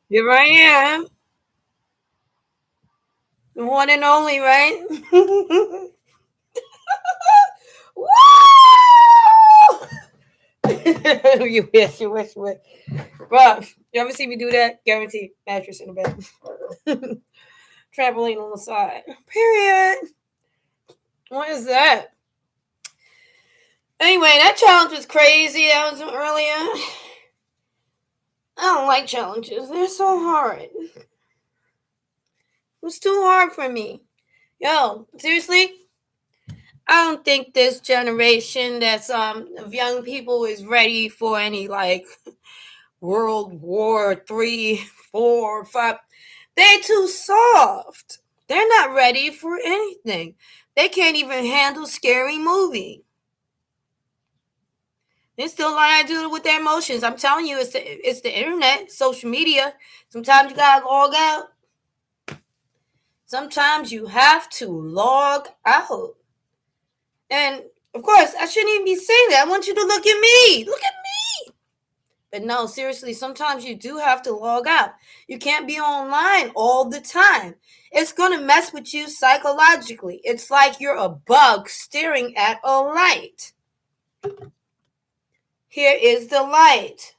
Here I am. The one and only, right? Woo! you wish. Bro, you ever see me do that? Guaranteed. Mattress in the bed. Trampoline on the side. Period. What is that? Anyway, that challenge was crazy. That was earlier. I don't like challenges. They're so hard. It was too hard for me. Yo, seriously, I don't think this generation that's of young people is ready for any like World War 3, 4, 5. They're too soft. They're not ready for anything. They can't even handle scary movie. They still learn how to do it with their emotions. I'm telling you, it's the internet, social media. Sometimes you gotta log out. Sometimes you have to log out. And of course, I shouldn't even be saying that. I want you to look at me. Look at me. But no, seriously, sometimes you do have to log out. You can't be online all the time. It's going to mess with you psychologically. It's like you're a bug staring at a light. Here is the light.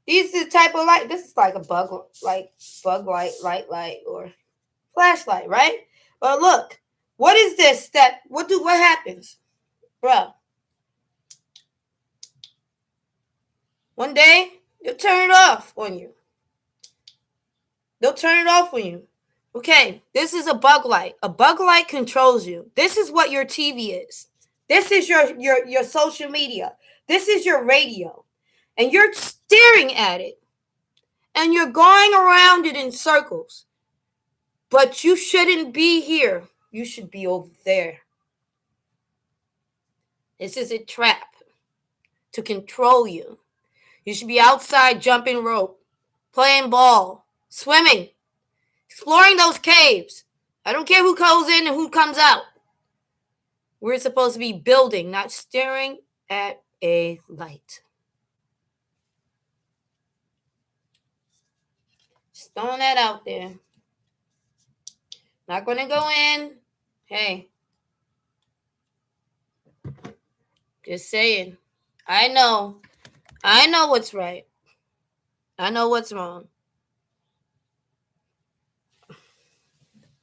These are the type of light. This is like a bug light, light, or flashlight, right? But look, what is this? What happens? Bruh. One day, they'll turn it off on you. They'll turn it off on you. Okay, this is a bug light. A bug light controls you. This is what your TV is. This is your social media. This is your radio. And you're staring at it. And you're going around it in circles. But you shouldn't be here. You should be over there. This is a trap to control you. You should be outside jumping rope, playing ball, swimming, exploring those caves. I don't care who goes in and who comes out. We're supposed to be building, not staring at a light. Just throwing that out there. Not going to go in. Hey. Just saying. I know what's right. I know what's wrong.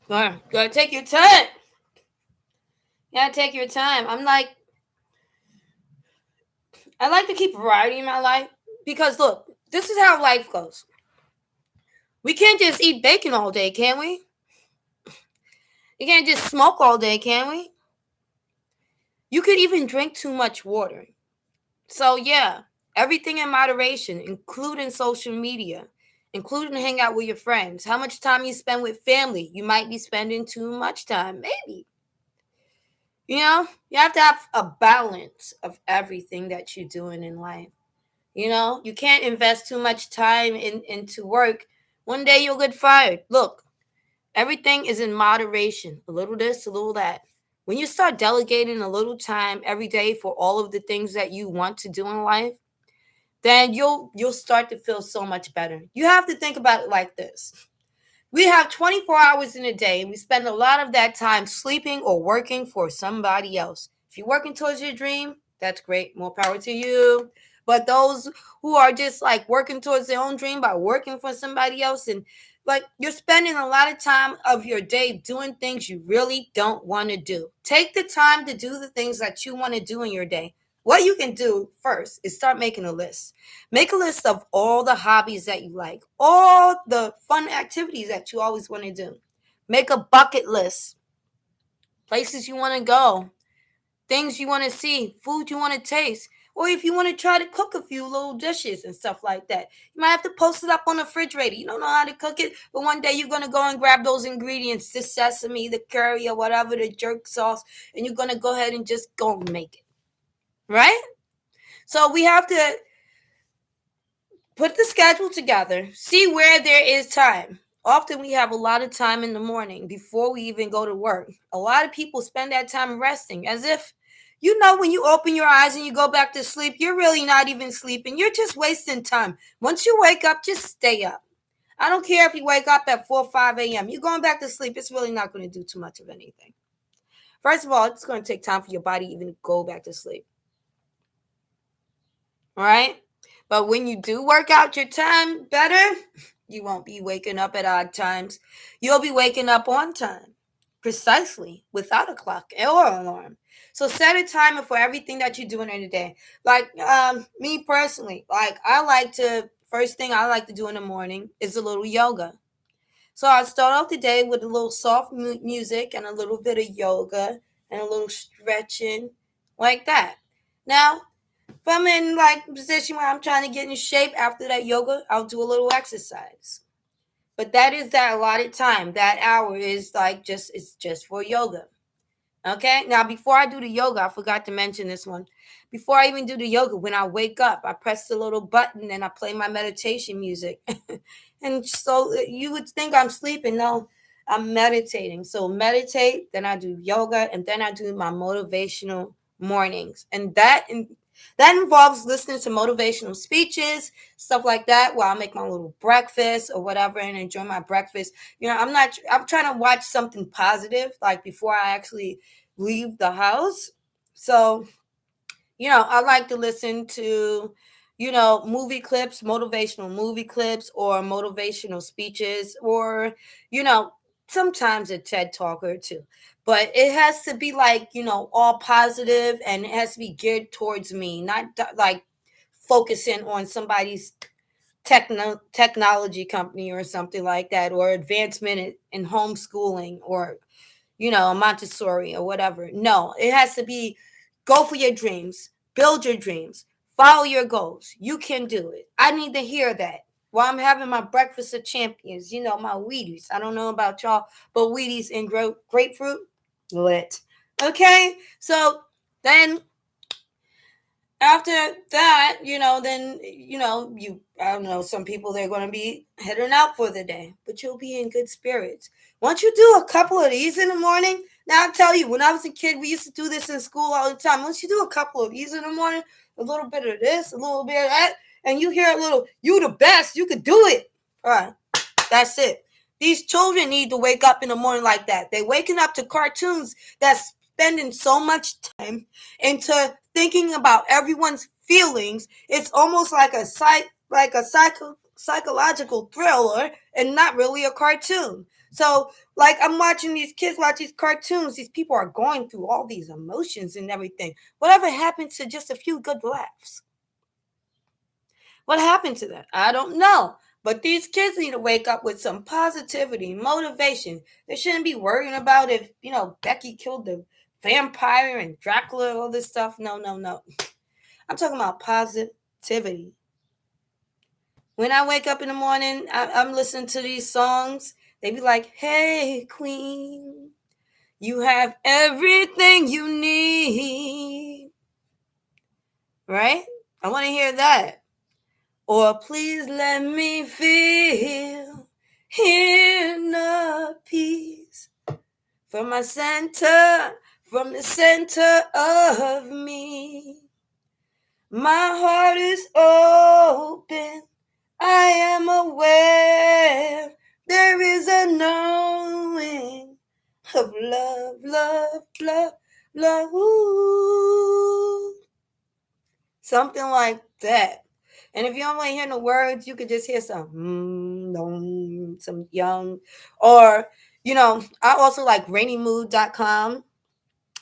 Gotta take your time. You gotta take your time. I like to keep variety in my life because look, this is how life goes. We can't just eat bacon all day, can we? You can't just smoke all day, can we? You could even drink too much water. So yeah, everything in moderation, including social media, including hang out with your friends. How much time you spend with family? You might be spending too much time, maybe. You know, you have to have a balance of everything that you're doing in life. You know, you can't invest too much time into work. One day you'll get fired. Look, everything is in moderation. A little this, a little that. When you start delegating a little time every day for all of the things that you want to do in life, then you'll start to feel so much better. You have to think about it like this. We have 24 hours in a day, and we spend a lot of that time sleeping or working for somebody else. If you're working towards your dream, that's great. More power to you. But those who are just like working towards their own dream by working for somebody else, and like you're spending a lot of time of your day doing things you really don't want to do. Take the time to do the things that you want to do in your day. What you can do first is start making a list. Make a list of all the hobbies that you like, all the fun activities that you always want to do. Make a bucket list. Places you want to go, things you want to see, food you want to taste, or if you want to try to cook a few little dishes and stuff like that. You might have to post it up on the refrigerator. You don't know how to cook it, but one day you're going to go and grab those ingredients, the sesame, the curry, or whatever, the jerk sauce, and you're going to go ahead and just go and make it. Right? So we have to put the schedule together, see where there is time. Often we have a lot of time in the morning before we even go to work. A lot of people spend that time resting as if, you know, when you open your eyes and you go back to sleep, you're really not even sleeping. You're just wasting time. Once you wake up, just stay up. I don't care if you wake up at 4 or 5 a.m. You're going back to sleep. It's really not going to do too much of anything. First of all, it's going to take time for your body even to go back to sleep. All right? But when you do work out your time better, you won't be waking up at odd times. You'll be waking up on time, precisely, without a clock or alarm. So set a timer for everything that you're doing in the day. Like me personally, like first thing I like to do in the morning is a little yoga. So I start off the day with a little soft music and a little bit of yoga and a little stretching like that. Now, if I'm in like a position where I'm trying to get in shape after that yoga, I'll do a little exercise. But that is that allotted time. That hour is like it's just for yoga. Okay. Now, before I do the yoga, I forgot to mention this one. Before I even do the yoga, when I wake up, I press the little button and I play my meditation music. And so you would think I'm sleeping. No, I'm meditating. So meditate, then I do yoga, and then I do my motivational mornings. And that involves listening to motivational speeches, stuff like that, while I make my little breakfast or whatever and enjoy my breakfast. I'm trying to watch something positive, like before I actually leave the house. So, I like to listen to, movie clips, motivational movie clips or motivational speeches or, sometimes a TED talk or two. But it has to be like, all positive and it has to be geared towards me, not like focusing on somebody's technology company or something like that, or advancement in homeschooling or, Montessori or whatever. No, it has to be go for your dreams, build your dreams, follow your goals. You can do it. I need to hear that while I'm having my breakfast of champions, my Wheaties. I don't know about y'all, but Wheaties and grapefruit, lit. Okay, so then after that, I don't know, some people, they're going to be heading out for the day, but you'll be in good spirits. Once you do a couple of these in the morning, now I tell you, when I was a kid, we used to do this in school all the time. Once you do a couple of these in the morning, a little bit of this, a little bit of that, and you hear a little, you the best, you could do it. All right, that's it. These children need to wake up in the morning like that. They're waking up to cartoons that's spending so much time into thinking about everyone's feelings. It's almost like a psychological thriller and not really a cartoon. So, like, I'm watching these kids watch these cartoons. These people are going through all these emotions and everything. Whatever happened to just a few good laughs? What happened to that? I don't know. But these kids need to wake up with some positivity, motivation. They shouldn't be worrying about if, Becky killed the vampire and Dracula, all this stuff. No, no, no. I'm talking about positivity. When I wake up in the morning, I'm listening to these songs. They be like, hey, queen, you have everything you need. Right? I want to hear that. Or please let me feel inner peace from the center of me. My heart is open. I am aware there is a knowing of love, love, love, love. Ooh. Something like that. And if you don't want to hear the words, you could just hear some young, or, I also like rainymood.com.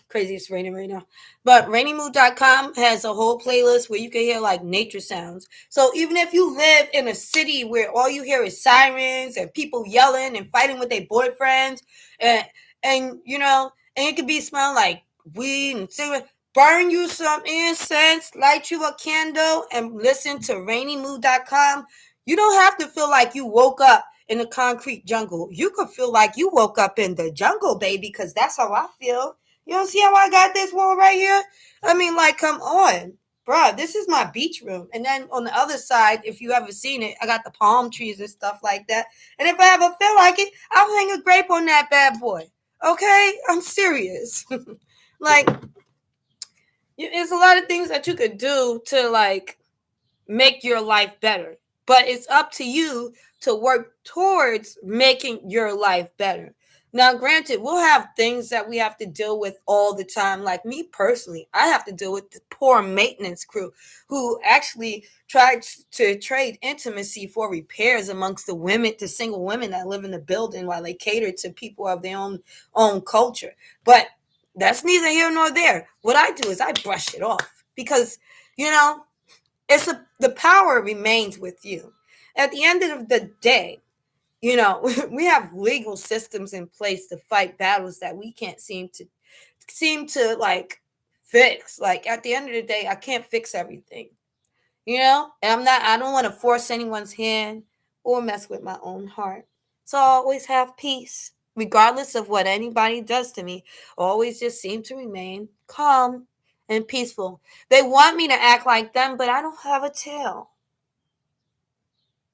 Craziest raining right now. But rainymood.com has a whole playlist where you can hear like nature sounds. So even if you live in a city where all you hear is sirens and people yelling and fighting with their boyfriends, and it could be smelling like weed and cigarette, burn you some incense, light you a candle, and listen to rainymood.com. You don't have to feel like you woke up in the concrete jungle. You could feel like you woke up in the jungle, baby, because that's how I feel. You don't see how I got this wall right here? I mean, like, come on. Bruh, this is my beach room. And then on the other side, if you ever seen it, I got the palm trees and stuff like that. And if I ever feel like it, I'll hang a grape on that bad boy. Okay? I'm serious. Like, there's a lot of things that you could do to, like, make your life better. But it's up to you to work towards making your life better. Now, granted, we'll have things that we have to deal with all the time. Like me personally, I have to deal with the poor maintenance crew who actually tried to trade intimacy for repairs amongst the women, the single women that live in the building, while they cater to people of their own culture. But that's neither here nor there. What I do is I brush it off because, you know, the power remains with you. At the end of the day, you know, we have legal systems in place to fight battles that we can't seem to like fix. Like at the end of the day, I can't fix everything. You know? And I don't want to force anyone's hand or mess with my own heart. So I always have peace. Regardless of what anybody does to me, always just seem to remain calm and peaceful. They want me to act like them, but I don't have a tail.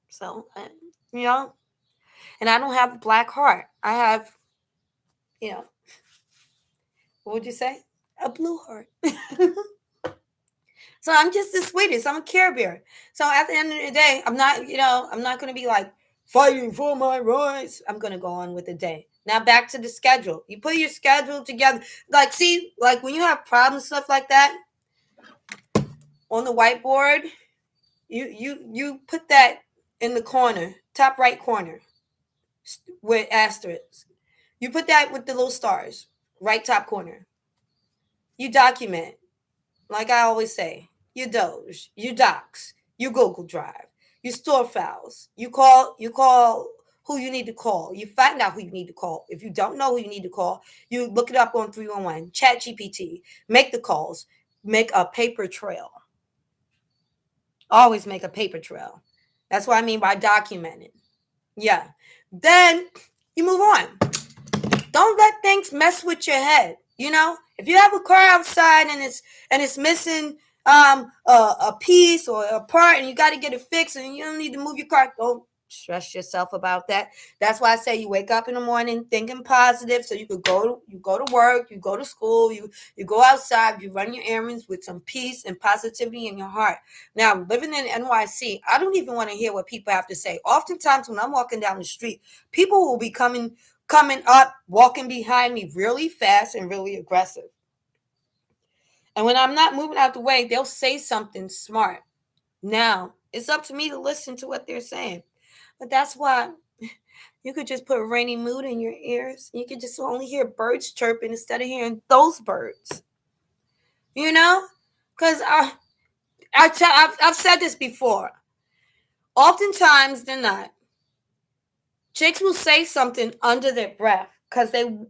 So, you know, and I don't have a black heart. I have, you know, what would you say? A blue heart. So I'm just the sweetest. I'm a Care Bear. So at the end of the day, I'm not going to be like fighting for my rights. I'm going to go on with the day. Now back to the schedule. You put your schedule together. Like, see, like when you have problems, stuff like that on the whiteboard, you put that in the corner, top right corner with asterisks. You put that with the little stars, right top corner. You document, like I always say, you Doge, you Docs, you Google Drive, you store files. You call who you need to call. You find out who you need to call. If you don't know who you need to call, you look it up on 311, Chat GPT, make the calls, make a paper trail. Always make a paper trail. That's what I mean by documenting. Yeah. Then you move on. Don't let things mess with your head. You know, if you have a car outside and it's missing a piece or a part and you got to get it fixed and you don't need to move your car, don't stress yourself about that. That's why I say you wake up in the morning thinking positive, so you go to work, you go to school, you go outside, you run your errands with some peace and positivity in your heart. Now, living in NYC, I don't even want to hear what people have to say. Oftentimes when I'm walking down the street, people will be coming up, walking behind me really fast and really aggressive. And when I'm not moving out the way, they'll say something smart. Now, it's up to me to listen to what they're saying. But that's why you could just put a rainy mood in your ears. You could just only hear birds chirping instead of hearing those birds. You know? Because I've said this before. Oftentimes than not, chicks will say something under their breath because they don't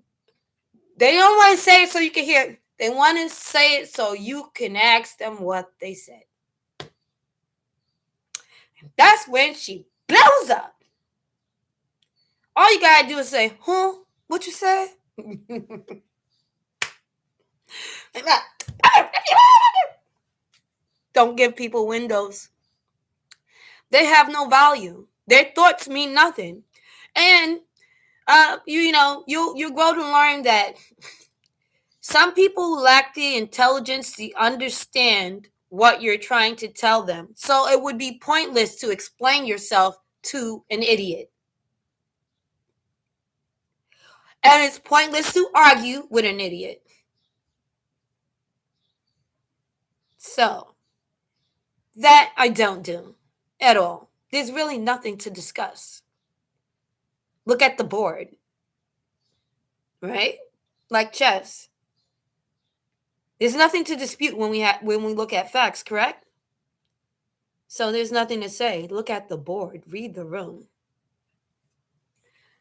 want to say it so you can hear it. They want to say it so you can ask them what they said. And that's when she blows up. All you gotta do is say, huh? What you say? Don't give people windows. They have no value. Their thoughts mean nothing. And you grow to learn that some people lack the intelligence to understand what you're trying to tell them. So it would be pointless to explain yourself to an idiot. And it's pointless to argue with an idiot. So that I don't do at all. There's really nothing to discuss. Look at the board. Right? Like chess. There's nothing to dispute when we look at facts, correct? So there's nothing to say. Look at the board. Read the room.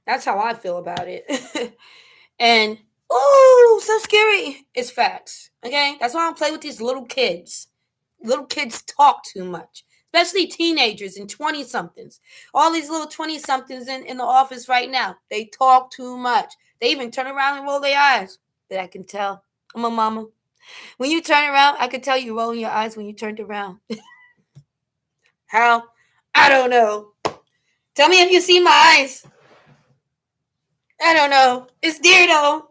That's how I feel about it. And, oh, so scary. It's facts. Okay? That's why I don't play with these little kids. Little kids talk too much. Especially teenagers and 20-somethings. All these little 20-somethings in the office right now. They talk too much. They even turn around and roll their eyes. But I can tell. I'm a mama. When you turn around, I could tell you rolling your eyes when you turned around. How? I don't know. Tell me if you see my eyes. I don't know. It's there, though.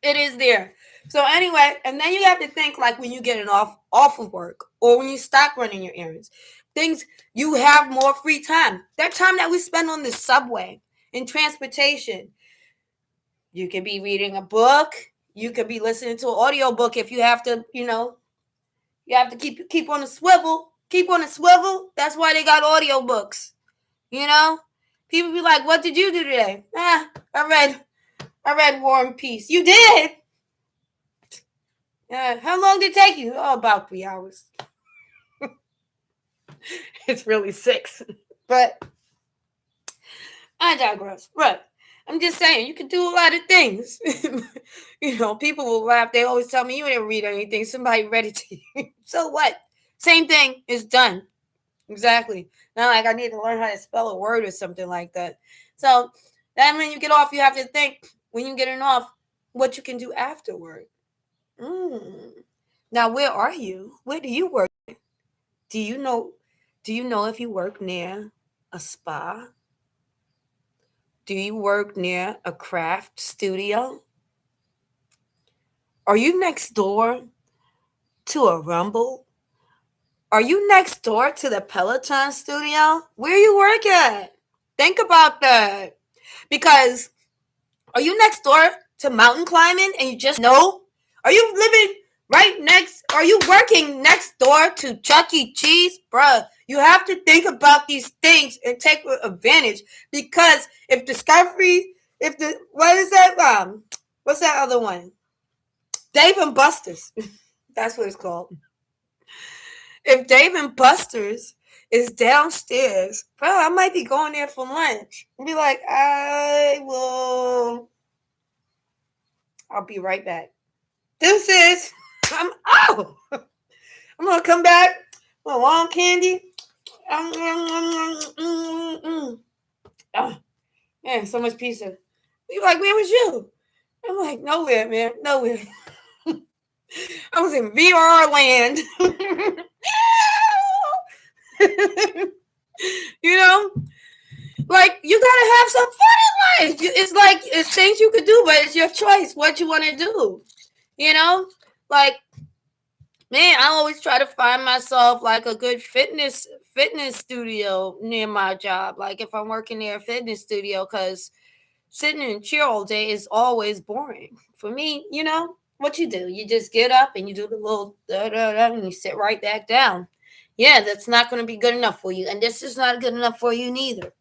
It is there. So anyway, and then you have to think like when you get off of work or when you stop running your errands. things, you have more free time. That time that we spend on the subway, in transportation, you could be reading a book. You could be listening to an audio book if you have to, you have to keep on the swivel. Keep on the swivel. That's why they got audio books. People be like, "What did you do today?" I read War and Peace. You did? How long did it take you? Oh, about 3 hours. It's really 6. But I digress. Right. I'm just saying, you can do a lot of things. People will laugh. They always tell me, you didn't read anything. Somebody read it to you. So what? Same thing is done. Exactly. Not like I need to learn how to spell a word or something like that. So then when you get off, you have to think, when you're getting off, what you can do afterward. Now, where are you? Where do you work? Do you know if you work near a spa? Do you work near a craft studio? Are you next door to a Rumble? Are you next door to the Peloton studio? Where you work at? Think about that. Because are you next door to mountain climbing and you just know? Are you living are you working next door to Chuck E. Cheese? Bruh, you have to think about these things and take advantage. Because if what is that? What's that other one? Dave and Buster's. That's what it's called. If Dave and Buster's is downstairs, bro, I might be going there for lunch. And be like, I'll be right back. Deuces. I'm gonna come back with a long candy. Man, so much pizza. You like, where was you? I'm like, nowhere, man, nowhere. I was in VR land. Like, you gotta have some fun in life. It's things you could do, but it's your choice what you want to do. Like, man, I always try to find myself like a good fitness studio near my job. Like, if I'm working near a fitness studio, because sitting in a chair all day is always boring for me. What you do, you just get up and you do the little and you sit right back down. Yeah, that's not going to be good enough for you, and this is not good enough for you neither.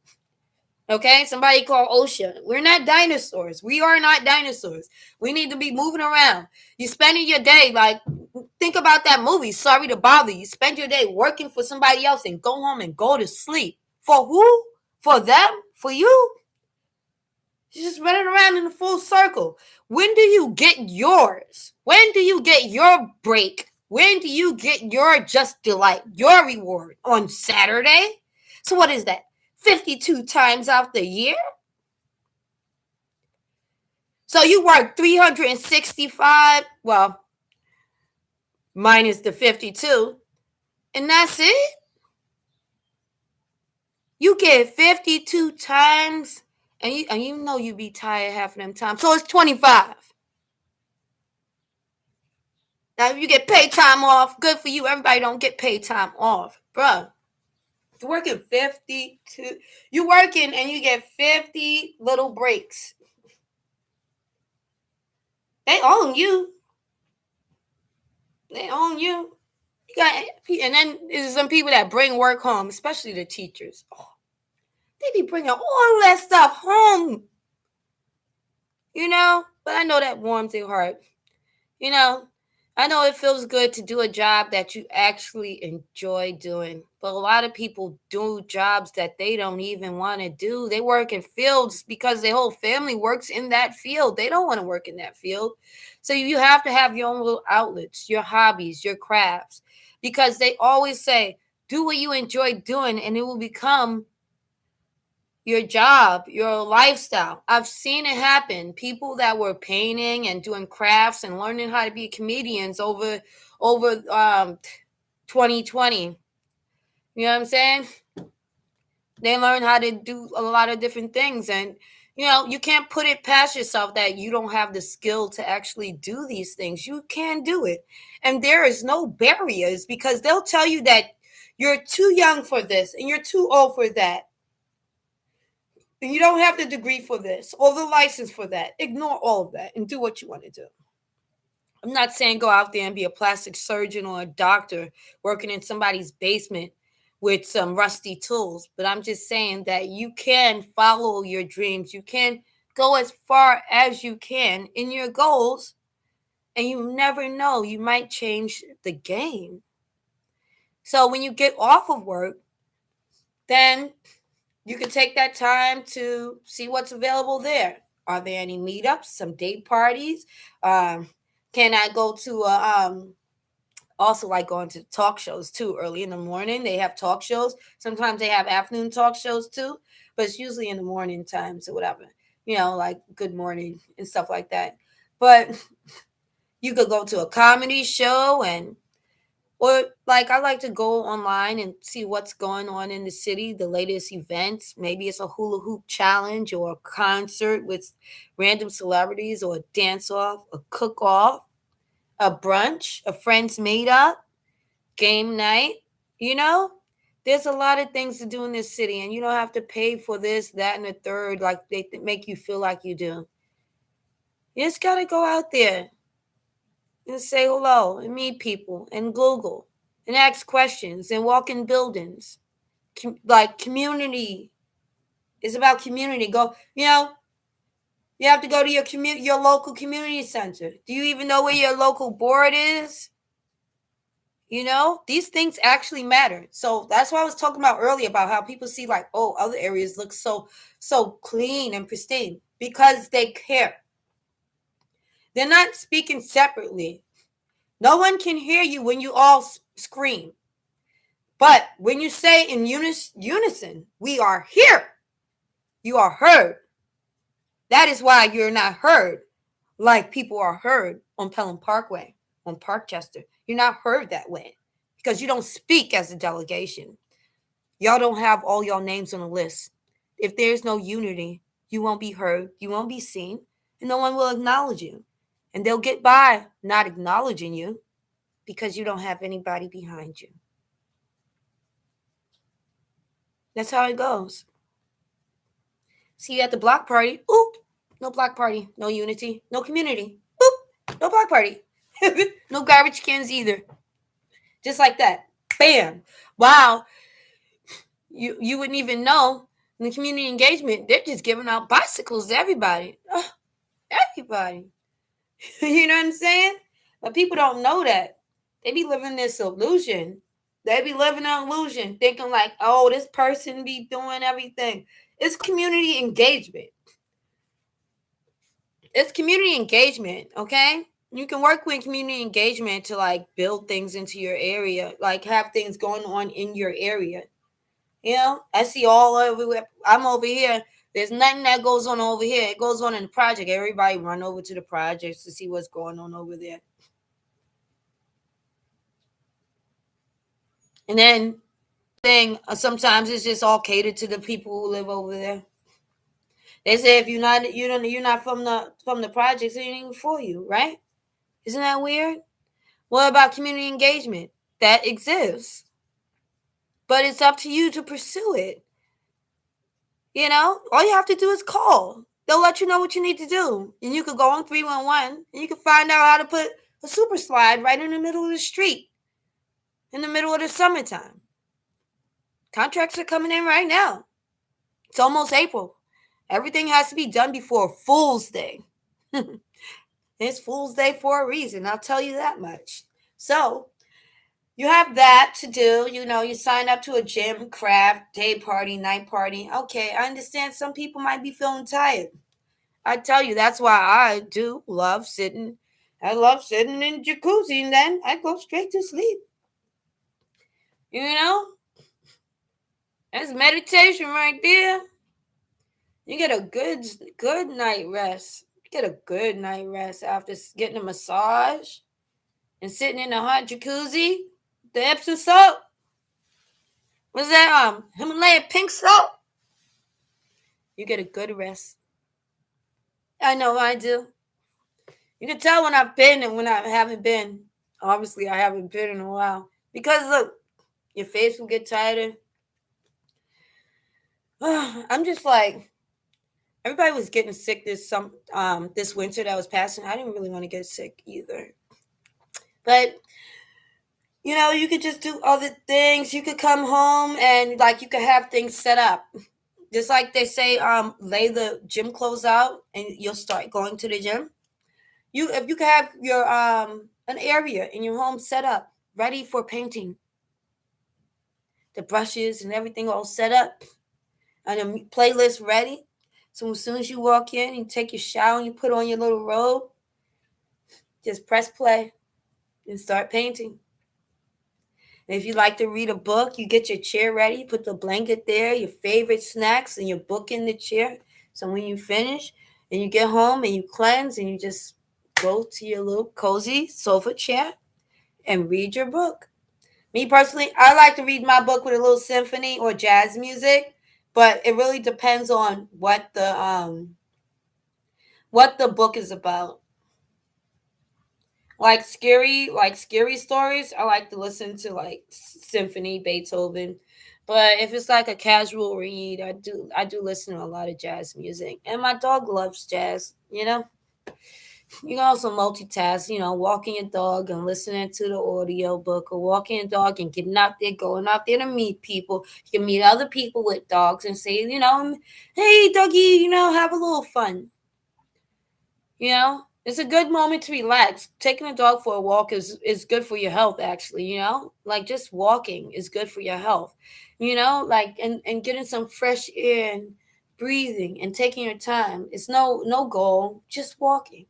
Okay, somebody call OSHA. We're not dinosaurs. We are not dinosaurs. We need to be moving around. You spending your day, like, think about that movie, Sorry to Bother You. Spend your day working for somebody else and go home and go to sleep. For who? For them? For you? You're just running around in a full circle. When do you get yours? When do you get your break? When do you get your just delight, your reward? On Saturday? So what is that? 52 times out the year? So you work 365, well, minus the 52, and that's it? You get 52 times, and you know you be tired half of them times. So it's 25. Now, if you get paid time off, good for you. Everybody don't get paid time off. Bruh, you're working 52. You're working and you get 50 little breaks. They own you. They own you. And then there's some people that bring work home, especially the teachers. Oh, they be bringing all that stuff home. But I know that warms their heart. I know it feels good to do a job that you actually enjoy doing. But a lot of people do jobs that they don't even want to do. They work in fields because their whole family works in that field. They don't want to work in that field. So you have to have your own little outlets, your hobbies, your crafts. Because they always say, do what you enjoy doing and it will become your job, your lifestyle. I've seen it happen. People that were painting and doing crafts and learning how to be comedians over 2020. You know what I'm saying? They learn how to do a lot of different things. And, you can't put it past yourself that you don't have the skill to actually do these things. You can do it. And there is no barriers because they'll tell you that You're too young for this and you're too old for that. And you don't have the degree for this or the license for that. Ignore all of that and do what you want to do. I'm not saying go out there and be a plastic surgeon or a doctor working in somebody's basement with some rusty tools, but I'm just saying that you can follow your dreams. You can go as far as you can in your goals, and you never know, you might change the game. So when you get off of work, then you can take that time to see what's available there. Are there any meetups, some date parties? Can I go to also like going to talk shows too early in the morning? They have talk shows. Sometimes they have afternoon talk shows too, but it's usually in the morning times or whatever, like Good Morning and stuff like that. But you could go to a comedy show or like I like to go online and see what's going on in the city, the latest events. Maybe it's a hula hoop challenge or a concert with random celebrities or a dance off, a cook off, a brunch, a friends meet up, game night. There's a lot of things to do in this city, and you don't have to pay for this, that, and the third like they make you feel like you do. You just got to go out there and say hello and meet people and Google and ask questions and walk in buildings. Like community. It's about community. You have to go to your local community center. Do you even know where your local board is? These things actually matter. So that's what I was talking about earlier about how people see like, oh, other areas look so clean and pristine because they care. They're not speaking separately. No one can hear you when you all scream. But when you say in unison, we are here, you are heard. That is why you're not heard like people are heard on Pelham Parkway, on Parkchester. You're not heard that way because you don't speak as a delegation. Y'all don't have all y'all names on the list. If there's no unity, you won't be heard, you won't be seen, and no one will acknowledge you. And they'll get by not acknowledging you because you don't have anybody behind you. That's how it goes. See you at the block party. Oop, no block party, no unity, no community. Oop, no block party. No garbage cans either. Just like that. Bam. Wow. You wouldn't even know. In the community engagement, they're just giving out bicycles to everybody. Everybody. You know what I'm saying? But people don't know that. They be living this illusion. They be living an illusion, thinking like, oh, this person be doing everything. It's community engagement. It's community engagement, okay? You can work with community engagement to like build things into your area, like have things going on in your area. I see all over. I'm over here. There's nothing that goes on over here. It goes on in the project. Everybody run over to the projects to see what's going on over there. And then sometimes it's just all catered to the people who live over there. They say if you're not from the projects, it ain't even for you, right? Isn't that weird? What about community engagement? That exists. But it's up to you to pursue it. All you have to do is call. They'll let you know what you need to do. And you could go on 311 and you can find out how to put a super slide right in the middle of the street in the middle of the summertime. Contracts are coming in right now. It's almost April. Everything has to be done before Fool's Day. It's Fool's Day for a reason. I'll tell you that much. So you have that to do. You sign up to a gym, craft, day party, night party. Okay, I understand some people might be feeling tired. I tell you, that's why I do love sitting. I love sitting in jacuzzi and then I go straight to sleep. That's meditation right there. You get a good night rest. You get a good night rest after getting a massage and sitting in a hot jacuzzi. The Epsom salt. What's that? Himalayan pink salt. You get a good rest. I know I do. You can tell when I've been and when I haven't been. Obviously, I haven't been in a while. Because look, Your face will get tighter. I'm just like, everybody was getting sick this winter that was passing. I didn't really want to get sick either. But you could just do other things. You could come home and like you could have things set up. Just like they say, lay the gym clothes out and you'll start going to the gym. If you could have your an area in your home set up, ready for painting, the brushes and everything all set up, and a playlist ready. So as soon as you walk in, you take your shower and you put on your little robe, just press play and start painting. And if you like to read a book, you get your chair ready, put the blanket there, your favorite snacks, and your book in the chair. So when you finish and you get home and you cleanse and you just go to your little cozy sofa chair and read your book. Me personally, I like to read my book with a little symphony or jazz music, but it really depends on what the book is about. Like scary stories, I like to listen to like symphony, Beethoven. But if it's like a casual read, I do listen to a lot of jazz music. And my dog loves jazz. You can also multitask, walking your dog and listening to the audio book, or walking your dog and getting out there, going out there to meet people. You can meet other people with dogs and say, hey, doggy, have a little fun. It's a good moment to relax. Taking a dog for a walk is good for your health, actually. Like just walking is good for your health. Like and getting some fresh air and breathing and taking your time. It's no goal, just walking.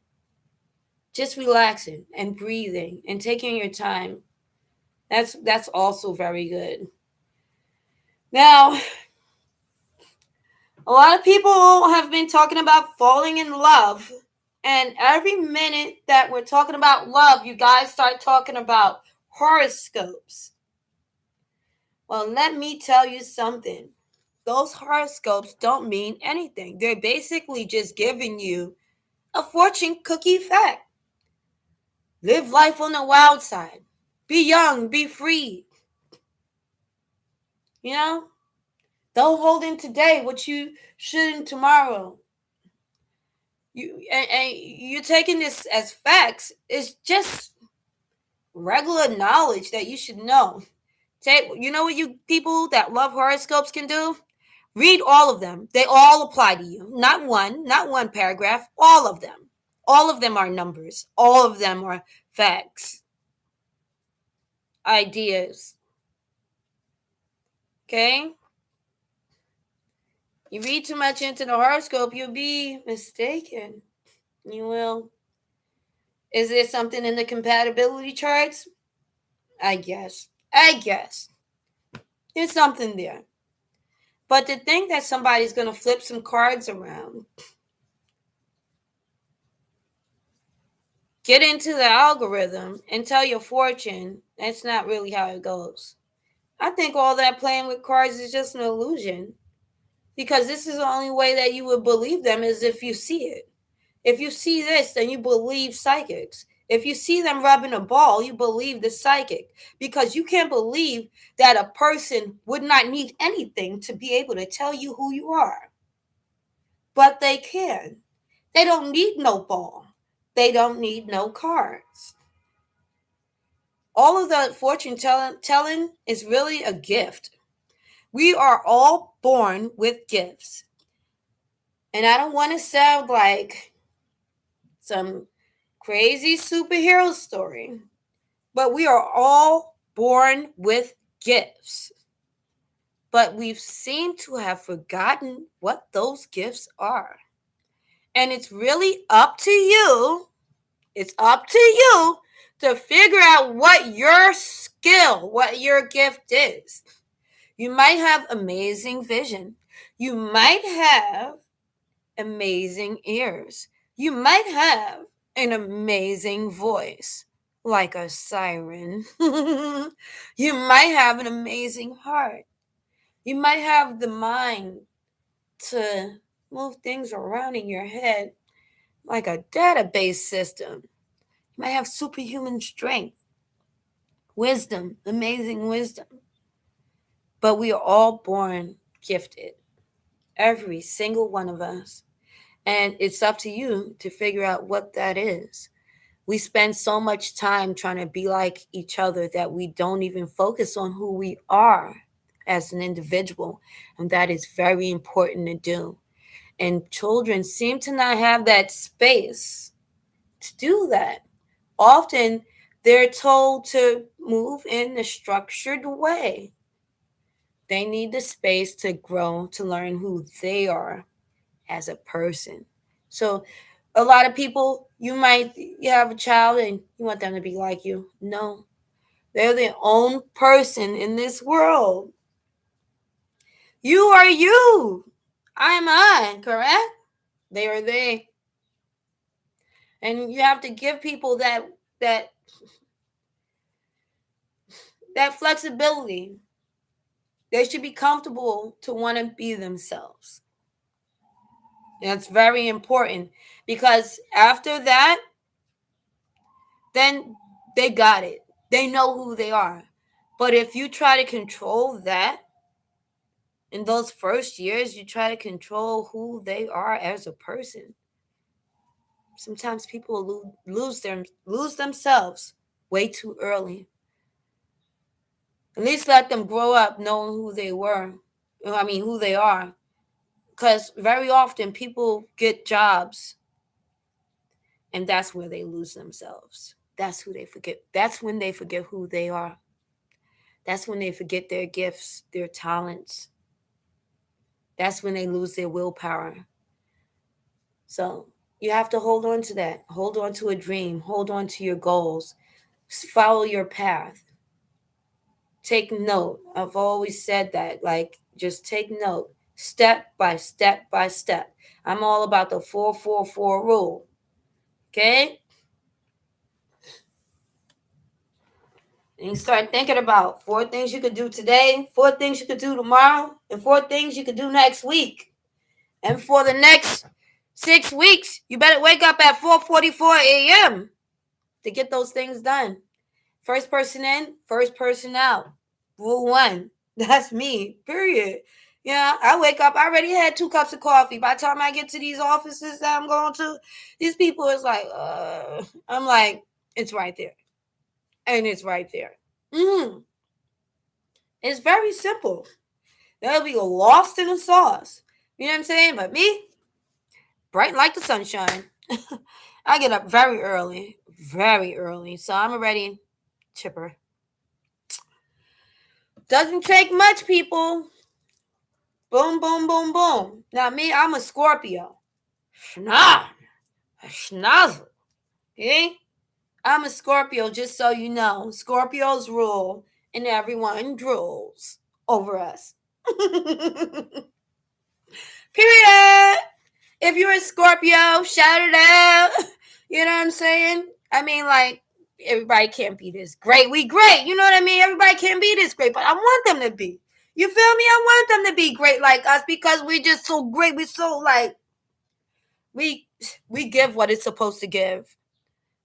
Just relaxing and breathing and taking your time. That's also very good. Now, a lot of people have been talking about falling in love. And every minute that we're talking about love, you guys start talking about horoscopes. Well, let me tell you something. Those horoscopes don't mean anything. They're basically just giving you a fortune cookie fact. Live life on the wild side. Be young, be free. Don't hold in today what you shouldn't tomorrow. And you're taking this as facts. It's just regular knowledge that you should know. You know what you people that love horoscopes can do? Read all of them. They all apply to you. Not one paragraph, all of them. All of them are numbers. All of them are facts. Ideas. Okay? You read too much into the horoscope, you'll be mistaken. You will. Is there something in the compatibility charts? I guess. There's something there. But to think that somebody's going to flip some cards around, get into the algorithm and tell your fortune, that's not really how it goes. I think all that playing with cards is just an illusion. Because this is the only way that you would believe them is if you see it. If you see this, then you believe psychics. If you see them rubbing a ball, you believe the psychic. Because you can't believe that a person would not need anything to be able to tell you who you are. But they can. They don't need no ball. They don't need no cards. All of the fortune telling is really a gift. We are all born with gifts. And I don't want to sound like some crazy superhero story, but we are all born with gifts. But we've seemed to have forgotten what those gifts are. And it's really up to you. It's up to you to figure out what your skill, what your gift is. You might have amazing vision. You might have amazing ears. You might have an amazing voice, like a siren. You might have an amazing heart. You might have the mind to move things around in your head like a database system. You might have superhuman strength, wisdom, amazing wisdom. But we are all born gifted, every single one of us. And it's up to you to figure out what that is. We spend so much time trying to be like each other that we don't even focus on who we are as an individual. And that is very important to do. And children seem to not have that space to do that. Often they're told to move in a structured way. They need the space to grow, to learn who they are as a person. So a lot of people, you have a child and you want them to be like you. No, they're their own person in this world. You are you. I am I, correct? They are they. And you have to give people that that flexibility. They should be comfortable to want to be themselves. That's very important because after that, then they got it. They know who they are. But if you try to control that, in those first years, you try to control who they are as a person. Sometimes people lose themselves way too early. At least let them grow up knowing who they were. Who they are. Because very often people get jobs and that's where they lose themselves. That's who they forget. That's when they forget who they are. That's when they forget their gifts, their talents. That's when they lose their willpower. So you have to hold on to that. Hold on to a dream. Hold on to your goals. Follow your path. Take note. I've always said that. Like, just take note. Step by step by step. I'm all about the 4-4-4 rule. Okay? And you start thinking about 4 things you could do today, 4 things you could do tomorrow, and 4 things you could do next week. And for the next 6 weeks, you better wake up at 4:44 a.m. to get those things done. First person in, first person out. Rule 1. That's me, period. Yeah, I wake up, I already had 2 cups of coffee. By the time I get to these offices that I'm going to, these people is like, I'm like, it's right there. And it's right there. It's very simple. They'll be lost in the sauce. You know what I'm saying? But me, bright like the sunshine. I get up very early. So I'm already chipper. Doesn't take much, people. Boom, boom, boom, boom. Now me, I'm a Scorpio. Schnozzle. Okay? I'm a Scorpio, just so you know. Scorpios rule, and everyone drools over us. Period. If you're a Scorpio, shout it out. You know what I'm saying? Like, everybody can't be this great. We great. You know what I mean? Everybody can't be this great, but I want them to be. You feel me? I want them to be great like us because we're just so great. We're so like, we give what it's supposed to give.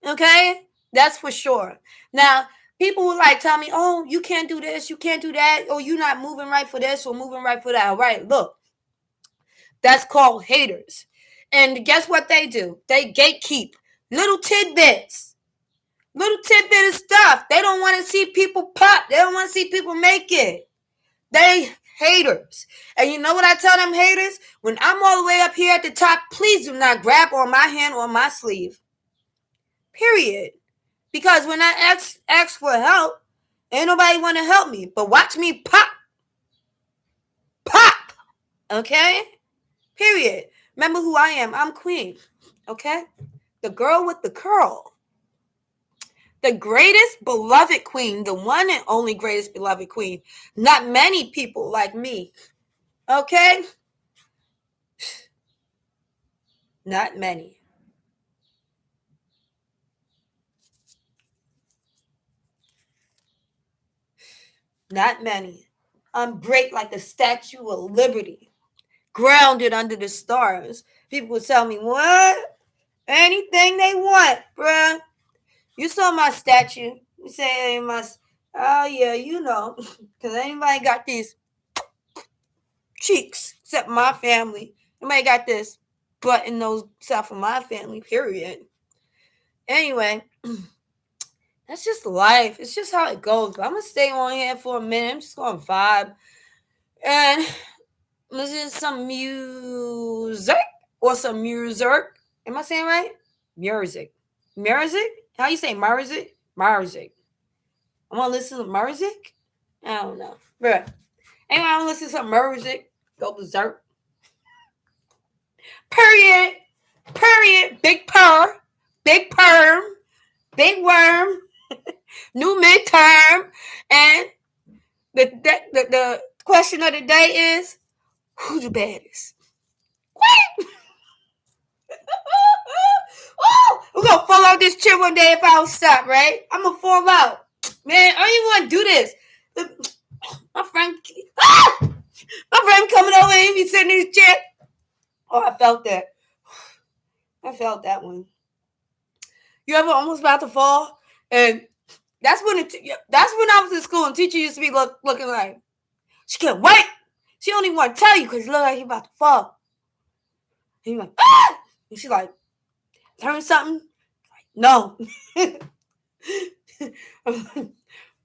Okay? That's for sure. Now, people will like tell me, oh, you can't do this, you can't do that, or you're not moving right for this or moving right for that. All right, look, that's called haters. And guess what they do? They gatekeep little tidbits of stuff. They don't want to see people pop. They don't want to see people make it. They haters. And you know what I tell them haters? When I'm all the way up here at the top, please do not grab on my hand or my sleeve. Period. Because when I ask for help, ain't nobody want to help me. But watch me pop. Pop. Okay? Period. Remember who I am. I'm Queen. Okay? The girl with the curl. The greatest beloved queen. The one and only greatest beloved queen. Not many people like me. Okay? Not many. Not many. I'm great like the Statue of Liberty. Grounded under the stars. People will tell me, what? Anything they want, bruh. You saw my statue. You say, oh yeah, you know. Because anybody got these cheeks, except my family. Nobody got this button nose except for my family, period. Anyway, that's just life. It's just how it goes. But I'm going to stay on here for a minute. I'm just going to vibe. And listen to some music. Or some music. Am I saying right? Music. Music? How you say music? Music. I want to listen to music? I don't know. But anyway, I want to listen to some music. Go berserk. Period. Period. Big purr. Big perm. Big worm. New midterm. And the question of the day is, who's the baddest? Wait! Oh, we're gonna fall out this chair one day if I don't stop, right? I'm gonna fall out. Man, I don't even want to do this. My friend coming over and he be sitting in his chair. Oh, I felt that. I felt that one. You ever almost about to fall? And that's when I was in school and teacher used to be looking like, she can't wait. She don't even want to tell you because you look like you're about to fall. And you're like, ah! And she's like, learn something? Like, no.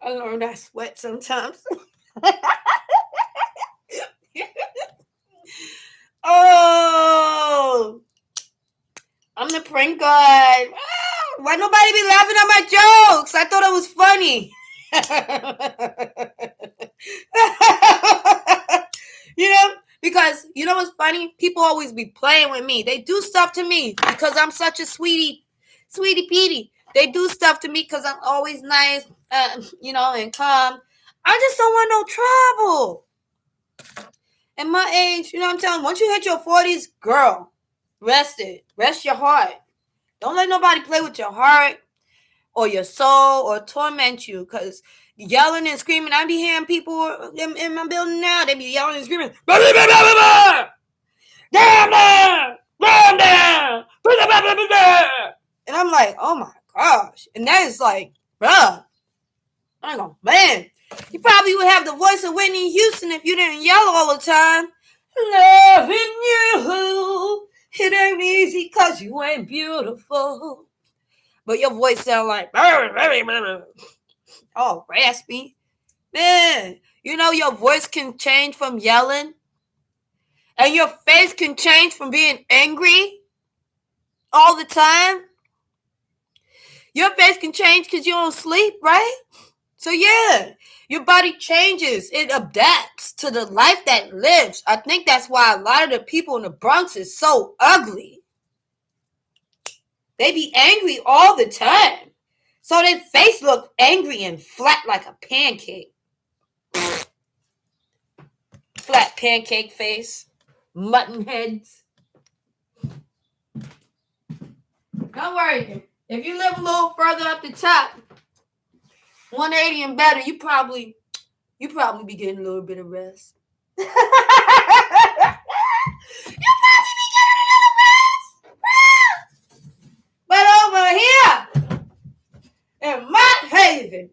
I learned I sweat sometimes. Oh, I'm the prank guy. Why nobody be laughing at my jokes? I thought it was funny. You know, because you know what's funny? People always be playing with me. They do stuff to me because I'm such a sweetie Petey. They do stuff to me because I'm always nice, and calm. I just don't want no trouble. At my age, you know what I'm telling you? Once you hit your 40s, girl, rest it. Rest your heart. Don't let nobody play with your heart or your soul or torment you because yelling and screaming. I be hearing people in my building now. They be yelling and screaming. Blah, blah, blah, blah, blah. Damn down! Damn down! Blah, blah, blah, blah, blah. And I'm like, oh my gosh. And that is like, bruh. I go, man. You probably would have the voice of Whitney Houston if you didn't yell all the time. Loving you. It ain't easy because you ain't beautiful. But your voice sound like, oh, raspy. Man, you know your voice can change from yelling. And your face can change from being angry all the time. Your face can change because you don't sleep, right? So yeah, your body changes. It adapts to the life that lives. I think that's why a lot of the people in the Bronx is so ugly. They be angry all the time. So their face look angry and flat like a pancake. Flat pancake face. Mutton heads. Don't worry. If you live a little further up the top, 180 and better, you probably be getting a little bit of rest. You probably be getting a little rest. But over here, in my haven,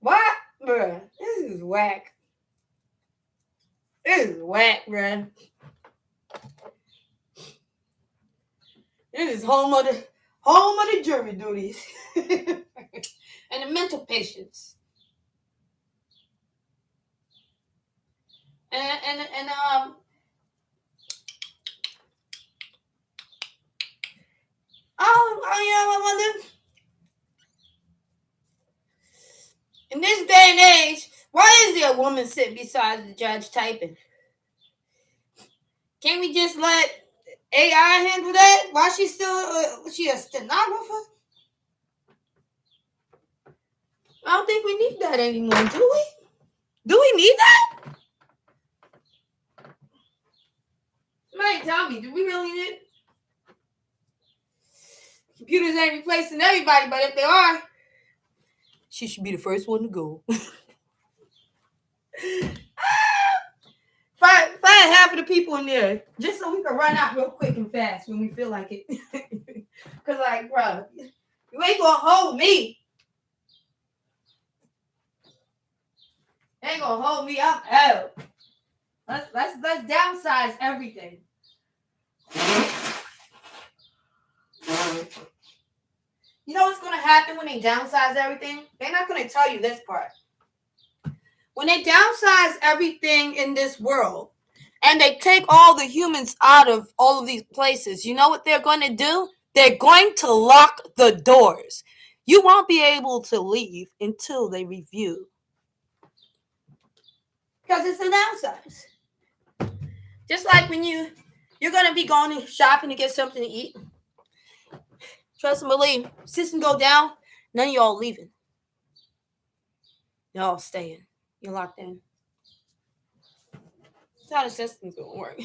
what? Bruh, this is whack. This is whack, bruh. This is home of the jury duties. And the mental patients. And I wonder, in this day and age, why is there a woman sitting beside the judge typing? Can't we just let AI handle that? Why she she a stenographer? I don't think we need that anymore, do we? Do we need that? Somebody tell me, do we really need it? Computers ain't replacing everybody, but if they are, she should be the first one to go. Find half of the people in there, just so we can run out real quick and fast when we feel like it. Because, like, bro, you ain't going to hold me. They ain't gonna hold me up. Hell. Let's downsize everything. You know what's gonna happen when they downsize everything? They're not gonna tell you this part. When they downsize everything in this world and they take all the humans out of all of these places, you know what they're going to do? They're going to lock the doors. You won't be able to leave until they review. Because it's a downsize. Just like when you're going to be going shopping to get something to eat. Trust and believe, system go down, none of y'all leaving. Y'all staying. You're locked in. That's how the system's going to work.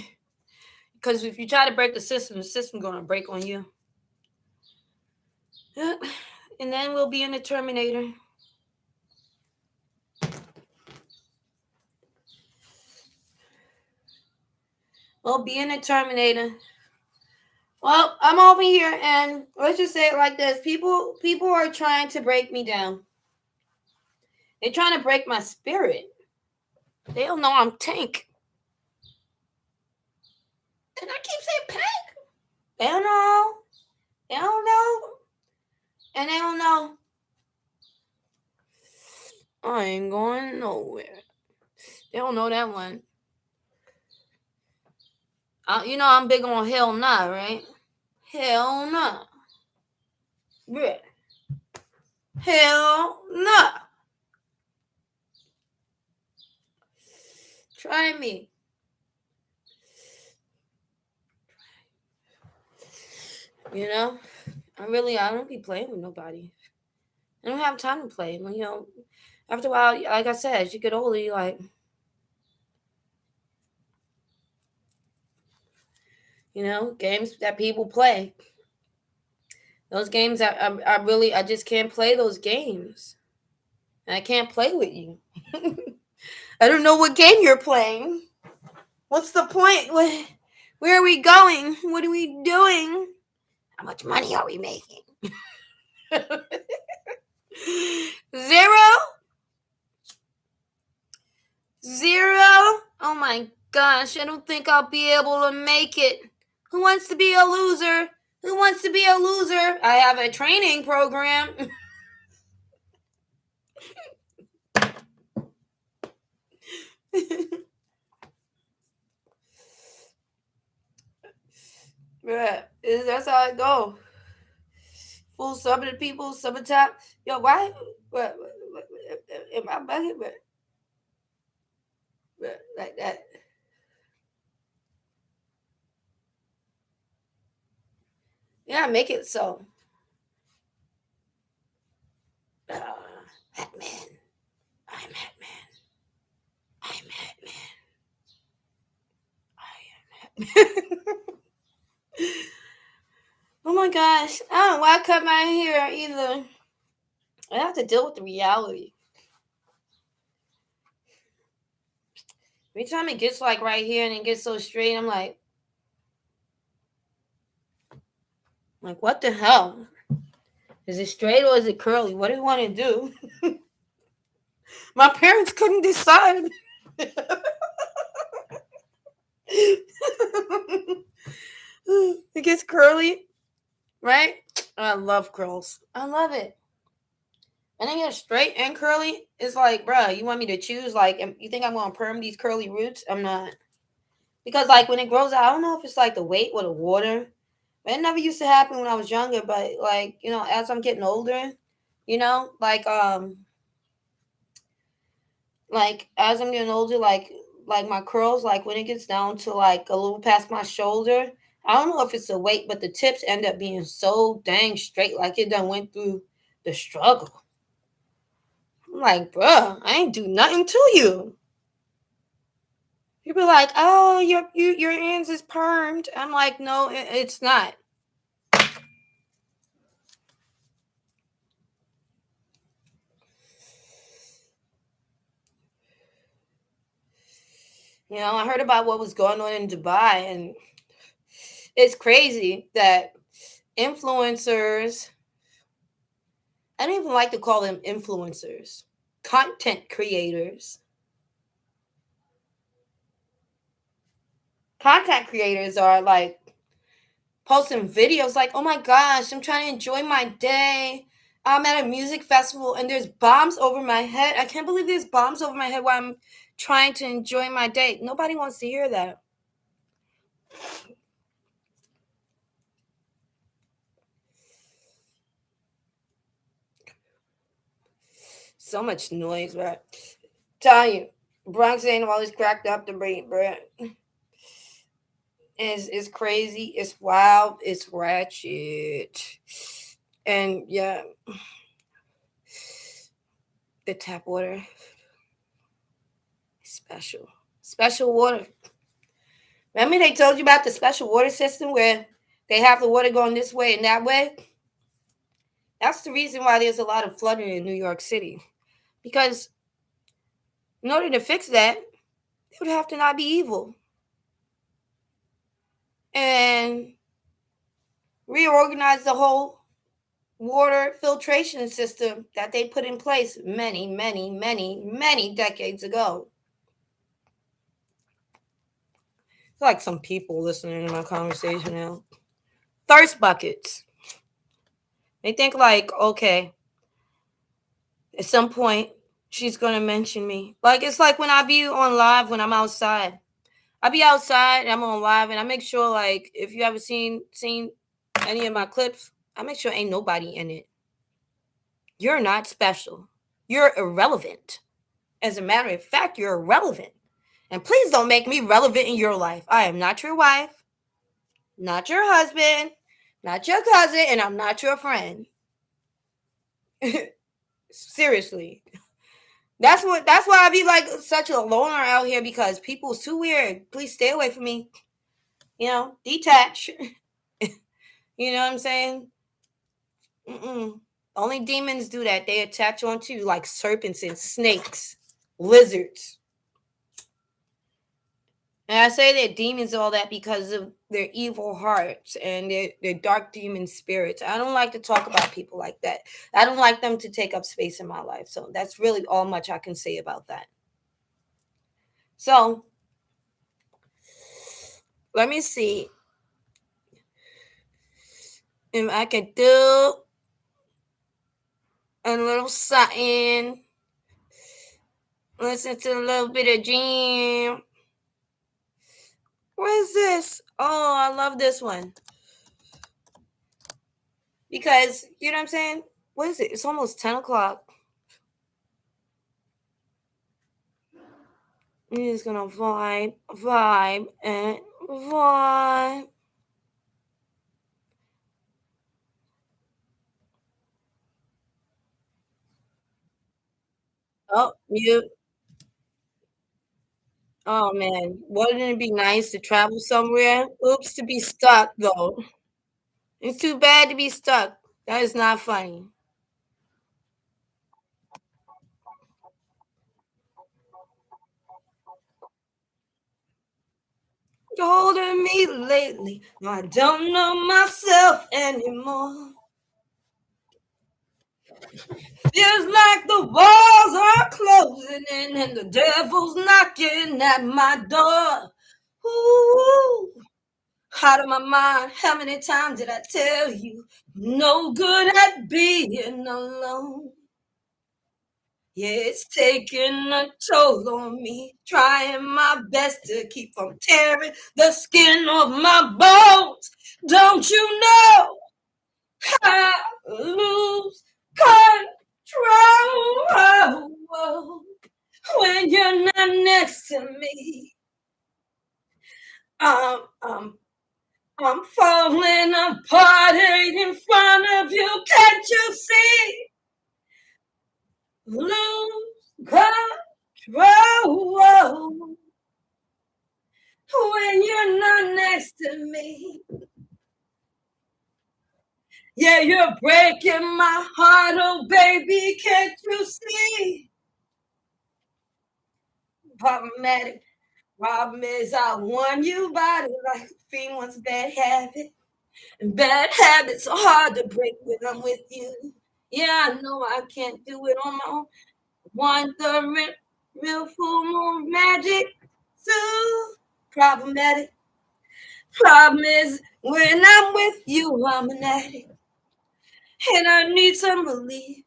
Because if you try to break the system going to break on you. And then we'll be in the Terminator. We'll be in the Terminator. Well, I'm over here, and let's just say it like this. People are trying to break me down. They're trying to break my spirit. They don't know I'm Tank. And I keep saying Tank. They don't know. They don't know. And they don't know. I ain't going nowhere. They don't know that one. You know I'm big on hell nah, right? Hell nah. Yeah. Hell nah. Try me. You know? I don't be playing with nobody. I don't have time to play. You know, after a while, like I said, as you get older, you like, you know, games that people play. Those games, I just can't play those games. I can't play with you. I don't know what game you're playing. What's the point? Where are we going? What are we doing? How much money are we making? 0? Oh my gosh, I don't think I'll be able to make it. Who wants to be a loser? Who wants to be a loser? I have a training program. Yeah, that's how it go. Full some of the people, summertime. Yo, why? What am I bugging? But like that. Yeah, make it so. Hatman. I'm Hatman. I'm Hatman. I am Hatman. Oh my gosh. I don't know why I cut my hair either. I have to deal with the reality. Every time it gets like right here and it gets so straight, I'm like, what the hell? Is it straight or is it curly? What do you want to do? My parents couldn't decide. It gets curly, right? I love curls. I love it. And then you're straight and curly. It's like, bruh, you want me to choose? Like, you think I'm going to perm these curly roots? I'm not. Because, like, when it grows out, I don't know if it's like the weight or the water. It never used to happen when I was younger, but like, you know, as I'm getting older, you know, like as I'm getting older, like my curls, like when it gets down to like a little past my shoulder, I don't know if it's the weight, but the tips end up being so dang straight, like it done went through the struggle. I'm like, bruh, I ain't do nothing to you. You be like, oh, your ends is permed. I'm like, no, it's not. You know, I heard about what was going on in Dubai, and it's crazy that influencers, I don't even like to call them influencers, content creators, content creators are like posting videos like, oh my gosh, I'm trying to enjoy my day. I'm at a music festival and there's bombs over my head. I can't believe there's bombs over my head while I'm trying to enjoy my day. Nobody wants to hear that. So much noise, but tell you, Bronx ain't always cracked up the brain, bruh. It's crazy, it's wild, it's ratchet. And yeah, the tap water, special. Special water. Remember they told you about the special water system where they have the water going this way and that way? That's the reason why there's a lot of flooding in New York City. Because in order to fix that, they would have to not be evil and reorganize the whole water filtration system that they put in place many, many, many, many decades ago. It's like some people listening to my conversation now. Thirst buckets. They think like, okay, at some point she's gonna mention me. Like it's like when I be on live when I'm outside. I be outside and I'm on live and I make sure like if you ever seen any of my clips, I make sure ain't nobody in it. You're not special. You're irrelevant. As a matter of fact, you're irrelevant. And please don't make me relevant in your life. I am not your wife, not your husband, not your cousin, and I'm not your friend. Seriously. That's why I be like such a loner out here because people's too weird. Please stay away from me. You know, detach. You know what I'm saying? Only demons do that. They attach onto you like serpents and snakes, lizards. And I say they're demons all that because of their evil hearts and their dark demon spirits. I don't like to talk about people like that. I don't like them to take up space in my life. So that's really all much I can say about that. So let me see if I can do a little something. Listen to a little bit of Jam. What is this? Oh, I love this one. Because, you know what I'm saying? What is it? It's almost 10 o'clock. I'm just gonna vibe, and vibe. Oh, mute. Oh man, wouldn't it be nice to travel somewhere? Oops, to be stuck though. It's too bad to be stuck. That is not funny. You're holding me lately. I don't know myself anymore. Feels like the walls are closing in and the devil's knocking at my door. Ooh, out of my mind. How many times did I tell you? No good at being alone. Yeah, it's taking a toll on me. Trying my best to keep from tearing the skin off my bones. Don't you know I lose control when you're not next to me? Um, um, I'm falling apart in front of you. Can't you see? Lose control when you're not next to me. Yeah, you're breaking my heart, oh baby. Can't you see? Problematic. Problem is, I won you body like a fiend wants bad habit. And bad habits are hard to break when I'm with you. Yeah, I know I can't do it on my own. Want the real full moon magic? So problematic. Problem is, when I'm with you, I'm an addict, and I need some relief.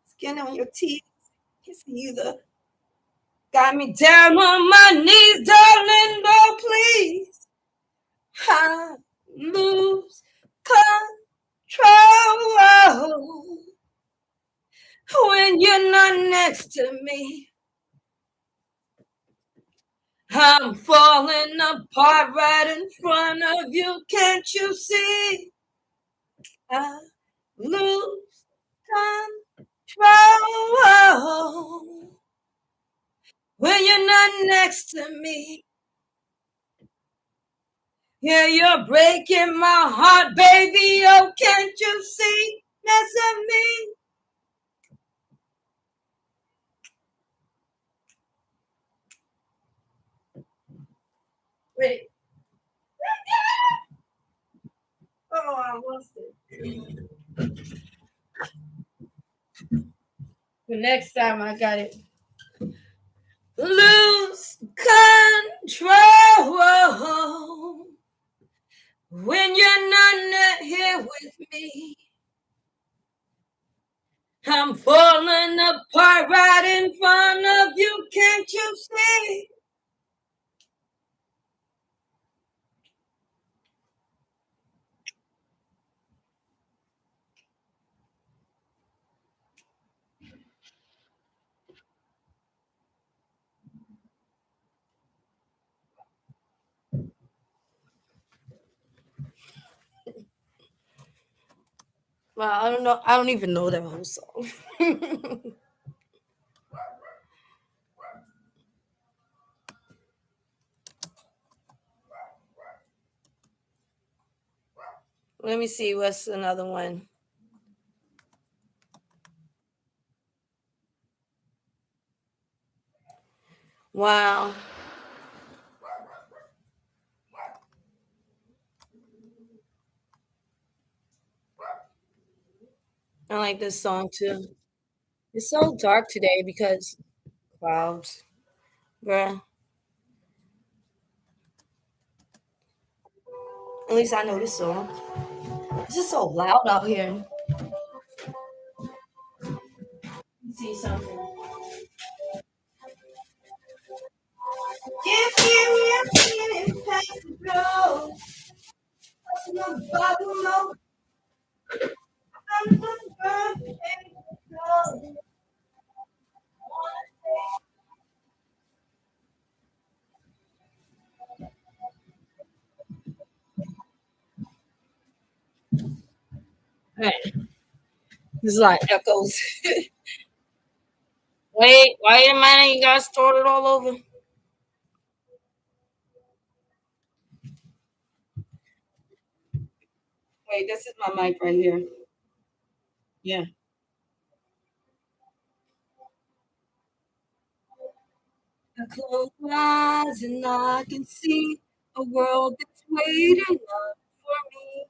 Skin on your teeth, kissing you the got me down on my knees, darling. Oh, please, I lose control when you're not next to me. I'm falling apart right in front of you. Can't you see? I lose control when you're not next to me. Yeah, you're breaking my heart, baby. Oh, can't you see? Mess at me. Wait. Oh, I lost it. The next time I got it. Lose control when you're not here with me. I'm falling apart right in front of you. Can't you see? Well, I don't know. I don't even know that whole song. Let me see. What's another one? Wow. I like this song too. It's so dark today because clouds. Bruh. At least I know this song. It's just so loud out here. Let's see something. Give me a minute, pass the blow. No bottom of something good. Right. This is like echoes. Wait, why am I you got started all over? Wait, this is my mic right here. Yeah. I close my eyes and I can see a world that's waiting up for me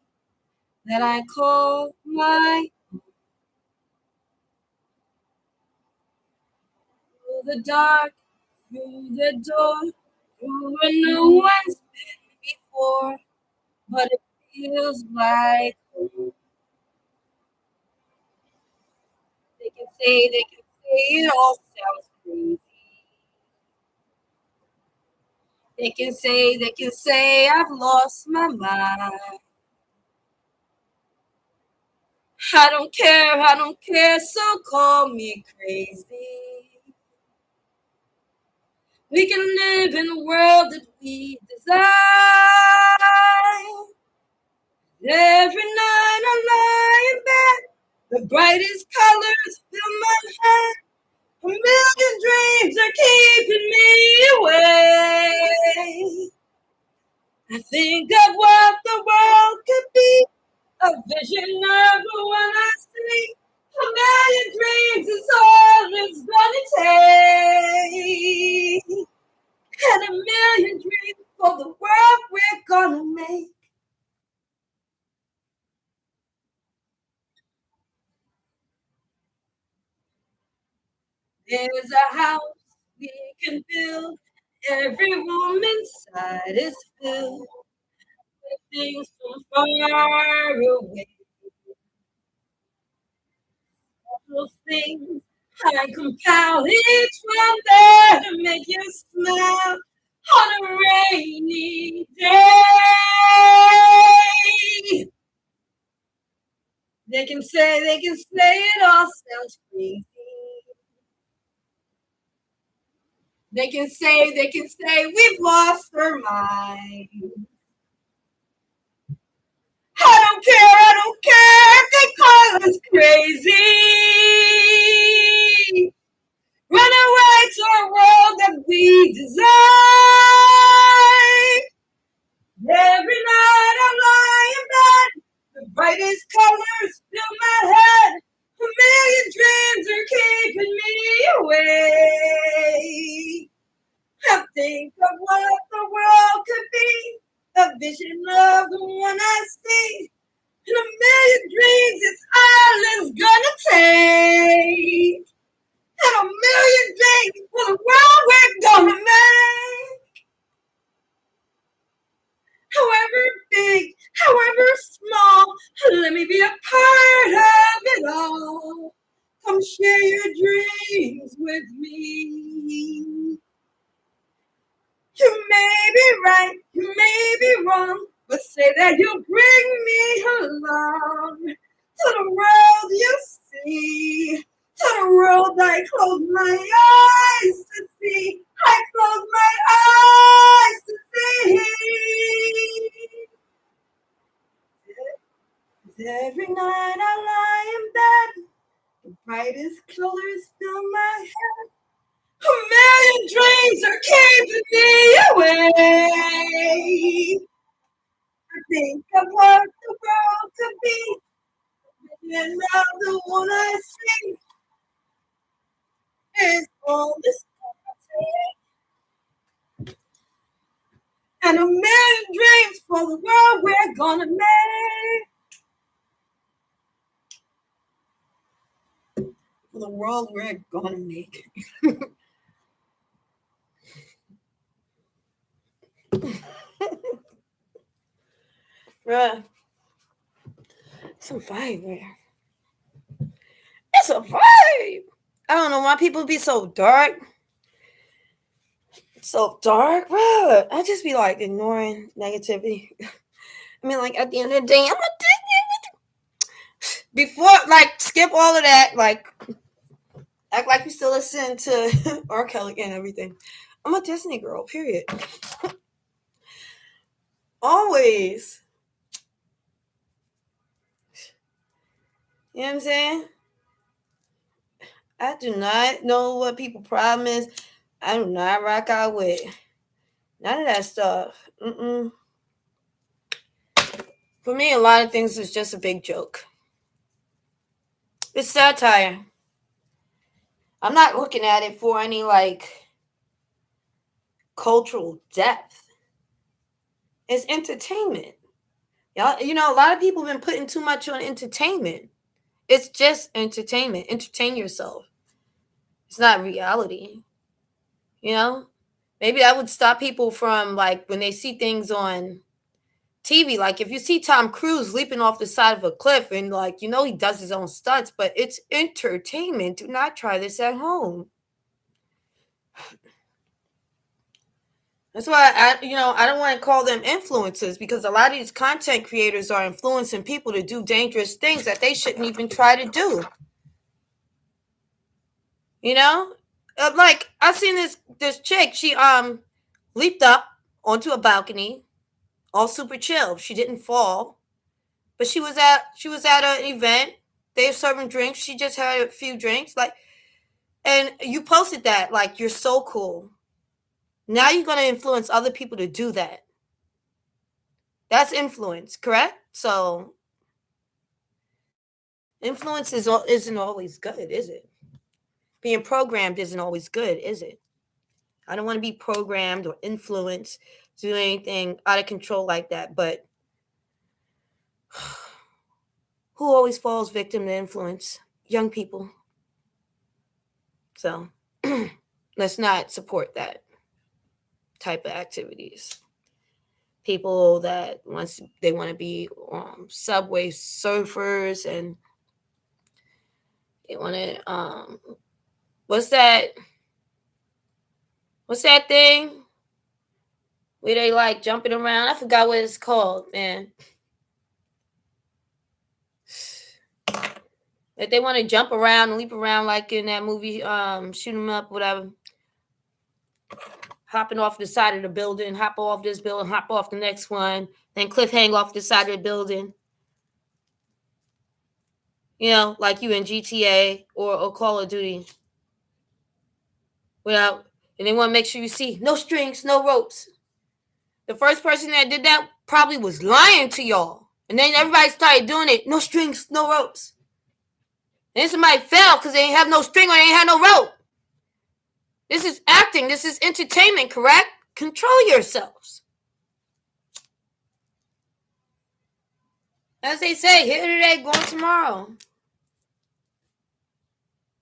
that I call my through the dark, through the door, through where no one's been before, but it feels like home. They can say it all sounds crazy. They can say I've lost my mind. I don't care, so call me crazy. We can live in a world that we design. Every night I lie in bed, the brightest colors fill my head. A million dreams are keeping me away. I think of what the world could be, a vision of the one I see. A million dreams is all it's gonna take. And a million dreams for the world we're gonna make. There's a house we can build. Every room inside is filled. things from far away. Those things I compile each one there to make you smile on a rainy day. They can say it all sounds crazy. They can say we've lost our mind. I don't care if they call us crazy. Run away to a world that we design. Every night I lie in bed, the brightest colors fill my head. A million dreams are keeping me awake. I think of what the world could be, a vision of the one I see. And a million dreams it's all it's gonna take. And a million dreams for the world we're gonna make. However big, however small, let me be a part of it all. Come share your dreams with me. You may be right, you may be wrong, but say that you'll bring me along to the world you see, to the world I close my eyes to see. I close my eyes to see. Every night I lie in bed, the brightest colors fill my head. A million dreams are keeping me awake. I think of what the world could be, and now the one I see is all this and a million dreams for the world we're gonna make. For the world we're gonna make. Bruh, it's a vibe, man. It's a vibe. I don't know why people be so dark. So dark, bruh. I just be like ignoring negativity. I mean, like at the end of the day, I'm a before like skip all of that, like act like you still listen to R. Kelly and everything. I'm a Disney girl, period. Always. You know what I'm saying? I do not know what people's problem is. I do not rock out with none of that stuff. Mm-mm. For me, a lot of things is just a big joke. It's satire. I'm not looking at it for any like cultural depth. It's entertainment. Y'all, you know, a lot of people have been putting too much on entertainment. It's just entertainment. Entertain yourself. It's not reality. You know? Maybe that would stop people from like when they see things on TV. Like if you see Tom Cruise leaping off the side of a cliff and like, you know, he does his own stunts, but it's entertainment. Do not try this at home. That's why I don't want to call them influencers because a lot of these content creators are influencing people to do dangerous things that they shouldn't even try to do. You know, like I seen this chick. She leaped up onto a balcony, all super chill. She didn't fall, but she was at an event. They were serving drinks. She just had a few drinks, like, and you posted that like you're so cool. Now you're gonna influence other people to do that. That's influence, correct? So influence isn't always good, is it? Being programmed isn't always good, is it? I don't want to be programmed or influenced to do anything out of control like that. But who always falls victim to influence? Young people. So let's not support that type of activities. people that once they want to be subway surfers, and they want to what's that thing where they like jumping around? I forgot what it's called, man. That they want to jump around and leap around like in that movie, Shoot 'em Up, whatever. Hopping off the side of the building, hop off this building, hop off the next one, then cliff hang off the side of the building. You know, like you in GTA or Call of Duty. Without, and they want to make sure you see no strings, no ropes. The first person that did that probably was lying to y'all. And then everybody started doing it. No strings, no ropes. And then somebody fell because they ain't have no string or they ain't have no rope. This is acting. This is entertainment, correct? Control yourselves. As they say, here today, going tomorrow.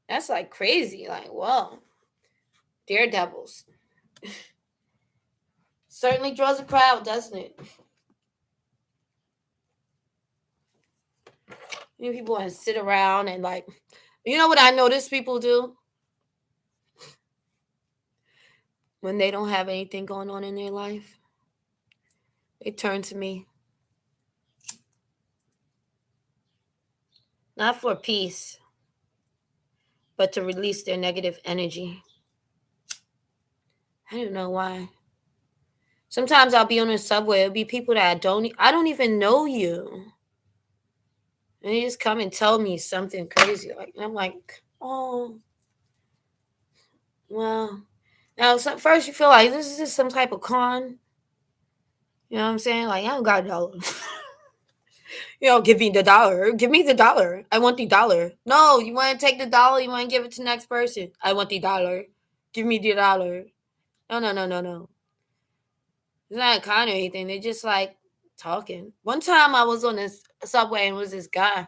That's like crazy. Like, whoa. Daredevils. Certainly draws a crowd, doesn't it? You know, people want to sit around and like, you know what I notice people do? When they don't have anything going on in their life, they turn to me. Not for peace, but to release their negative energy. I don't know why. Sometimes I'll be on the subway. It'll be people that I don't even know you. And they just come and tell me something crazy. Like, and I'm like, oh, well. Now, first you feel like this is just some type of con. You know what I'm saying? Like, I don't got $1. You know, give me the dollar. Give me the dollar. I want the dollar. No, you want to take the dollar? You want to give it to the next person? I want the dollar. Give me the dollar. No. It's not a con or anything. They're just like talking. One time I was on this subway and it was this guy.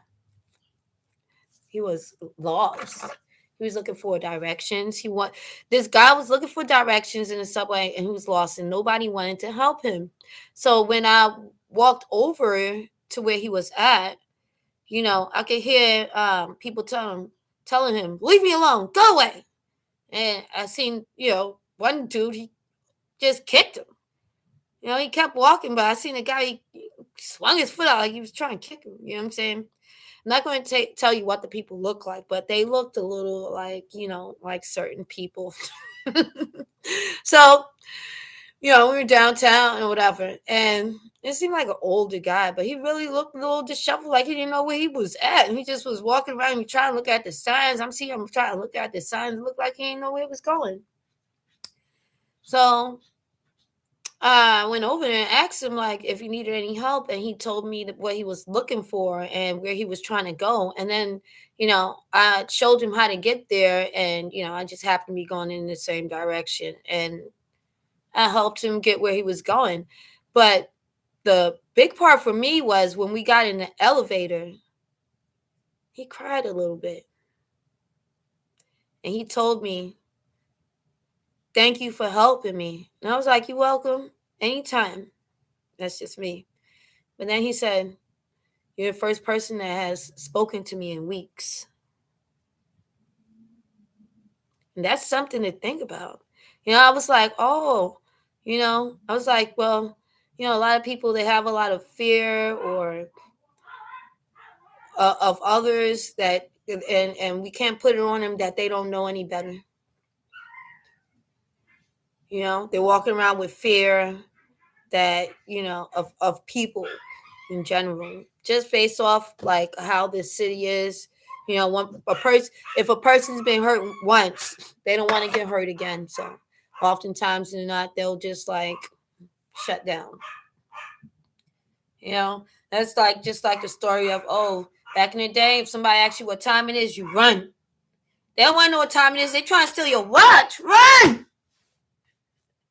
He was lost. He was looking for directions. This guy was looking for directions in the subway and he was lost and nobody wanted to help him. So when I walked over to where he was at, you know, I could hear people telling him, leave me alone, go away. And I seen, you know, one dude, he just kicked him. You know, he kept walking, but I seen a guy, he swung his foot out like he was trying to kick him. You know what I'm saying? I'm not going to tell you what the people look like, but they looked a little like, you know, like certain people. So, you know, we were downtown and whatever, and it seemed like an older guy, but he really looked a little disheveled, like he didn't know where he was at. And he just was walking around and trying to look at the signs. I'm seeing him trying to look at the signs. It looked like he didn't know where he was going. So I went over there and asked him like if he needed any help, and he told me what he was looking for and where he was trying to go. And then, you know, I showed him how to get there, and you know, I just happened to be going in the same direction, and I helped him get where he was going. But the big part for me was when we got in the elevator, he cried a little bit. And he told me, thank you for helping me. And I was like, you're welcome. Anytime. That's just me. But then he said, you're the first person that has spoken to me in weeks. And that's something to think about. You know, I was like, oh, you know, I was like, well, you know, a lot of people, they have a lot of fear or of others that, and we can't put it on them that they don't know any better. You know, they're walking around with fear that, you know, of people in general, just based off like how this city is. You know, if a person's been hurt once, they don't want to get hurt again. So oftentimes they're not, they'll just like shut down. You know, that's like just like the story of, oh, back in the day, if somebody asks you what time it is, you run. They don't want to know what time it is. They try to steal your watch. Run!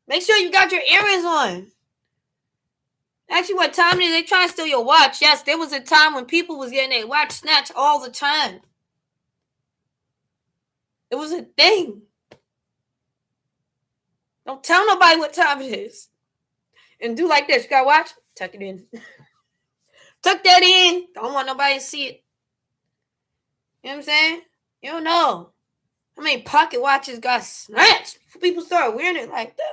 Make sure you got your earrings on. Actually, what time it is, they try to steal your watch. Yes, there was a time when people was getting their watch snatched all the time. It was a thing. Don't tell nobody what time it is. and do like this. You gotta watch. Tuck it in. Tuck that in. Don't want nobody to see it. You know what I'm saying? You don't know. I mean, pocket watches got snatched. People start wearing it like that.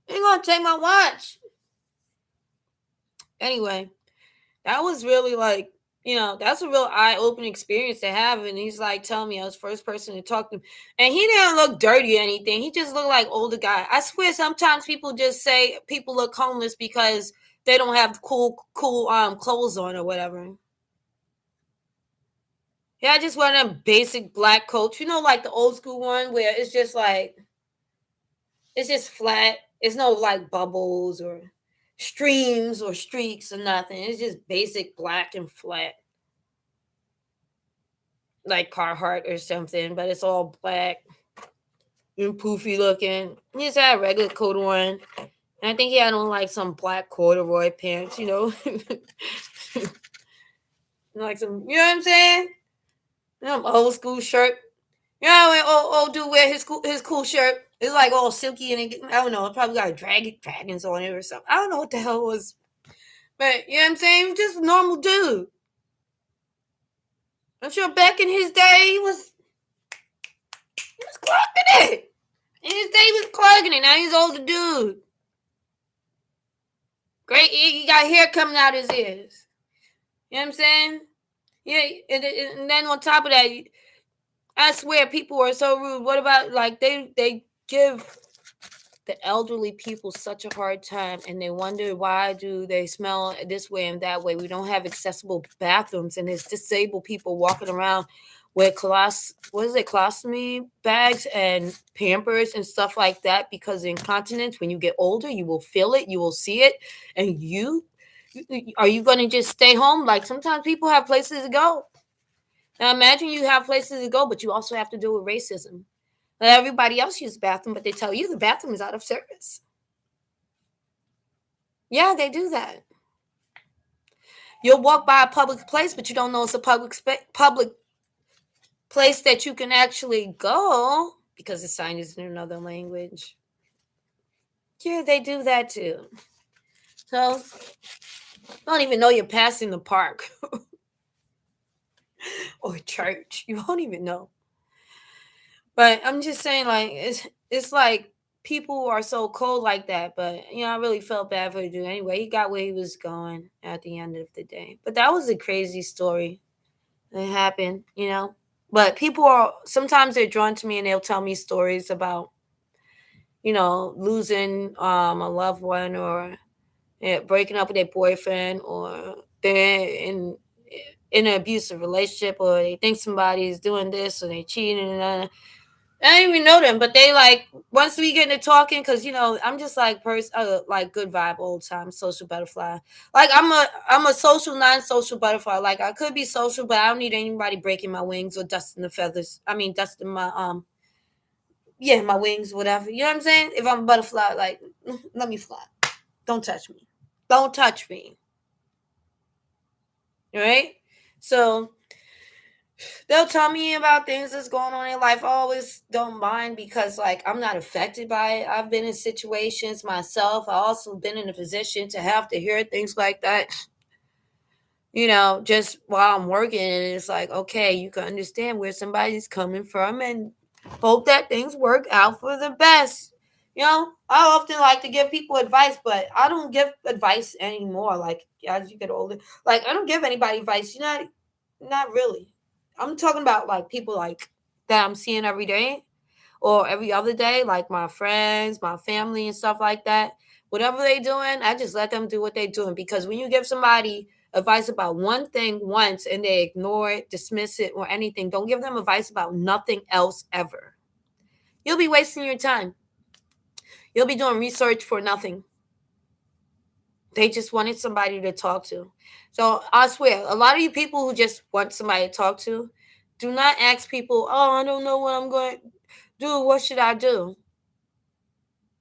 Ain't gonna take my watch. Anyway, that was really like, that's a real eye-opening experience to have. And he's like telling me I was the first person to talk to him. And he didn't look dirty or anything. He just looked like older guy. I swear sometimes people just say people look homeless because they don't have cool clothes on or whatever. Yeah, I just wear them basic black coats. Like the old school one where it's just like, it's just flat. It's no like bubbles or streams or streaks or nothing. It's just basic black and flat. Like Carhartt or something, but it's all black and poofy looking. He just had a regular coat on. And I think he had on like some black corduroy pants, like some, you know what I'm saying? Old school shirt. When old dude wear his cool shirt. It's like all silky and I don't know. It probably got dragons on it or something. I don't know what the hell it was. But you know what I'm saying? He was just a normal dude. I'm sure back in his day he was clocking it. In his day he was clocking it. Now he's an older dude. Great, he got hair coming out his ears. You know what I'm saying? Yeah, and then on top of that, I swear people are so rude. What about like they give the elderly people such a hard time, and they wonder why do they smell this way and that way. We don't have accessible bathrooms, and there's disabled people walking around with colostomy bags and Pampers and stuff like that because incontinence. When you get older, you will feel it, you will see it, and are you going to just stay home? Like sometimes people have places to go. Now imagine you have places to go, but you also have to deal with racism. Let everybody else use the bathroom, but they tell you the bathroom is out of service. Yeah, they do that. You'll walk by a public place, but you don't know it's a public place that you can actually go because the sign is in another language. Yeah, they do that too. So you don't even know you're passing the park or church. You won't even know. But I'm just saying, like, it's like people are so cold like that. But I really felt bad for the dude. Anyway, he got where he was going at the end of the day. But that was a crazy story that happened, But people are sometimes they're drawn to me and they'll tell me stories about, losing a loved one or breaking up with their boyfriend or they're in an abusive relationship or they think somebody's doing this or they cheating and I don't even know them, but they like once we get into talking, because I'm just like like good vibe all the time, social butterfly. Like I'm a social, non-social butterfly. Like I could be social, but I don't need anybody breaking my wings or dusting the feathers. I mean dusting my my wings, whatever. You know what I'm saying? If I'm a butterfly, like let me fly. Don't touch me. Don't touch me. All right? So they'll tell me about things that's going on in life. I always don't mind because, like, I'm not affected by it. I've been in situations myself. I also been in a position to have to hear things like that, just while I'm working. And it's like, okay, you can understand where somebody's coming from and hope that things work out for the best. I often like to give people advice, but I don't give advice anymore. Like, as you get older, like, I don't give anybody advice. Not really. I'm talking about like people like that I'm seeing every day or every other day, like my friends, my family and stuff like that. Whatever they doing, I just let them do what they're doing. Because when you give somebody advice about one thing once and they ignore it, dismiss it or anything, don't give them advice about nothing else ever. You'll be wasting your time. You'll be doing research for nothing. They just wanted somebody to talk to. So I swear, a lot of you people who just want somebody to talk to, do not ask people, oh, I don't know what I'm going to do. What should I do?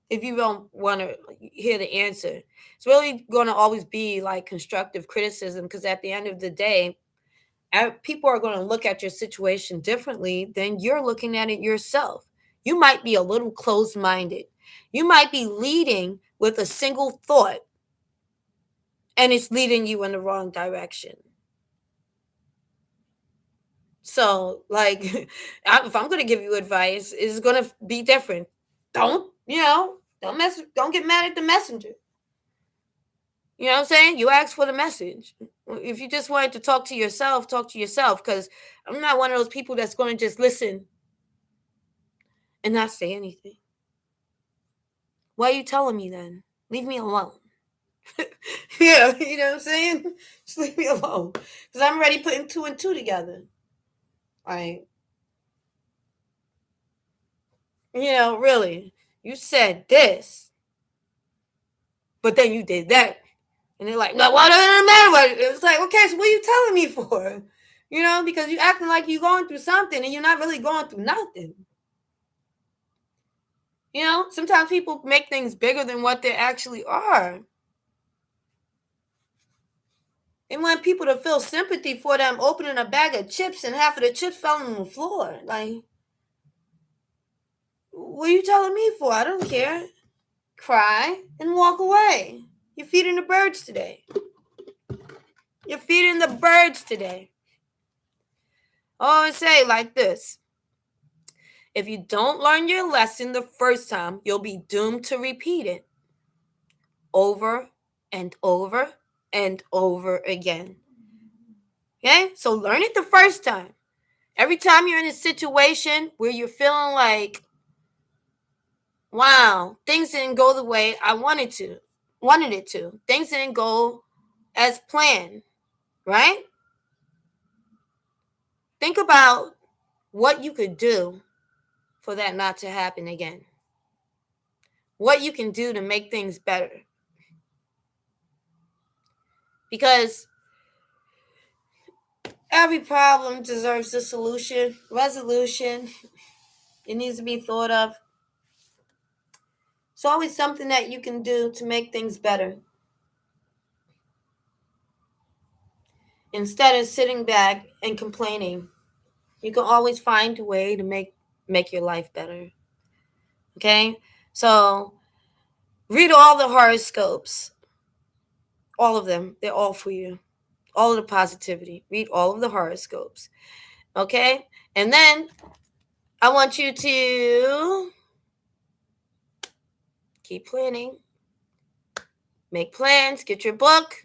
If you don't want to hear the answer. It's really going to always be like constructive criticism because at the end of the day, people are going to look at your situation differently than you're looking at it yourself. You might be a little closed-minded. You might be leading with a single thought, and it's leading you in the wrong direction. So, like, if I'm going to give you advice, it's going to be different. Don't get mad at the messenger. You know what I'm saying? You ask for the message. If you just wanted to talk to yourself, because I'm not one of those people that's going to just listen and not say anything. Why are you telling me then? Leave me alone. Yeah, you know what I'm saying? Just leave me alone. Because I'm already putting 2 and 2 together. Like, really, you said this, but then you did that. And they're like, well, what does it matter? It's like, okay, so what are you telling me for? Because you're acting like you're going through something and you're not really going through nothing. Sometimes people make things bigger than what they actually are. They want people to feel sympathy for them opening a bag of chips and half of the chips fell on the floor. Like, what are you telling me for? I don't care. Cry and walk away. You're feeding the birds today. You're feeding the birds today. I always say like this. If you don't learn your lesson the first time, you'll be doomed to repeat it over and over and over again. Okay? So learn it the first time. Every time you're in a situation where you're feeling like, wow, things didn't go the way I wanted it to. Things didn't go as planned, right? Think about what you could do for that not to happen again. What you can do to make things better. Because every problem deserves a solution, resolution. It needs to be thought of. It's always something that you can do to make things better. Instead of sitting back and complaining, you can always find a way to make your life better. Okay? So read all the horoscopes. All of them. They're all for you. All of the positivity. Read all of the horoscopes. Okay? And then I want you to keep planning. Make plans. Get your book.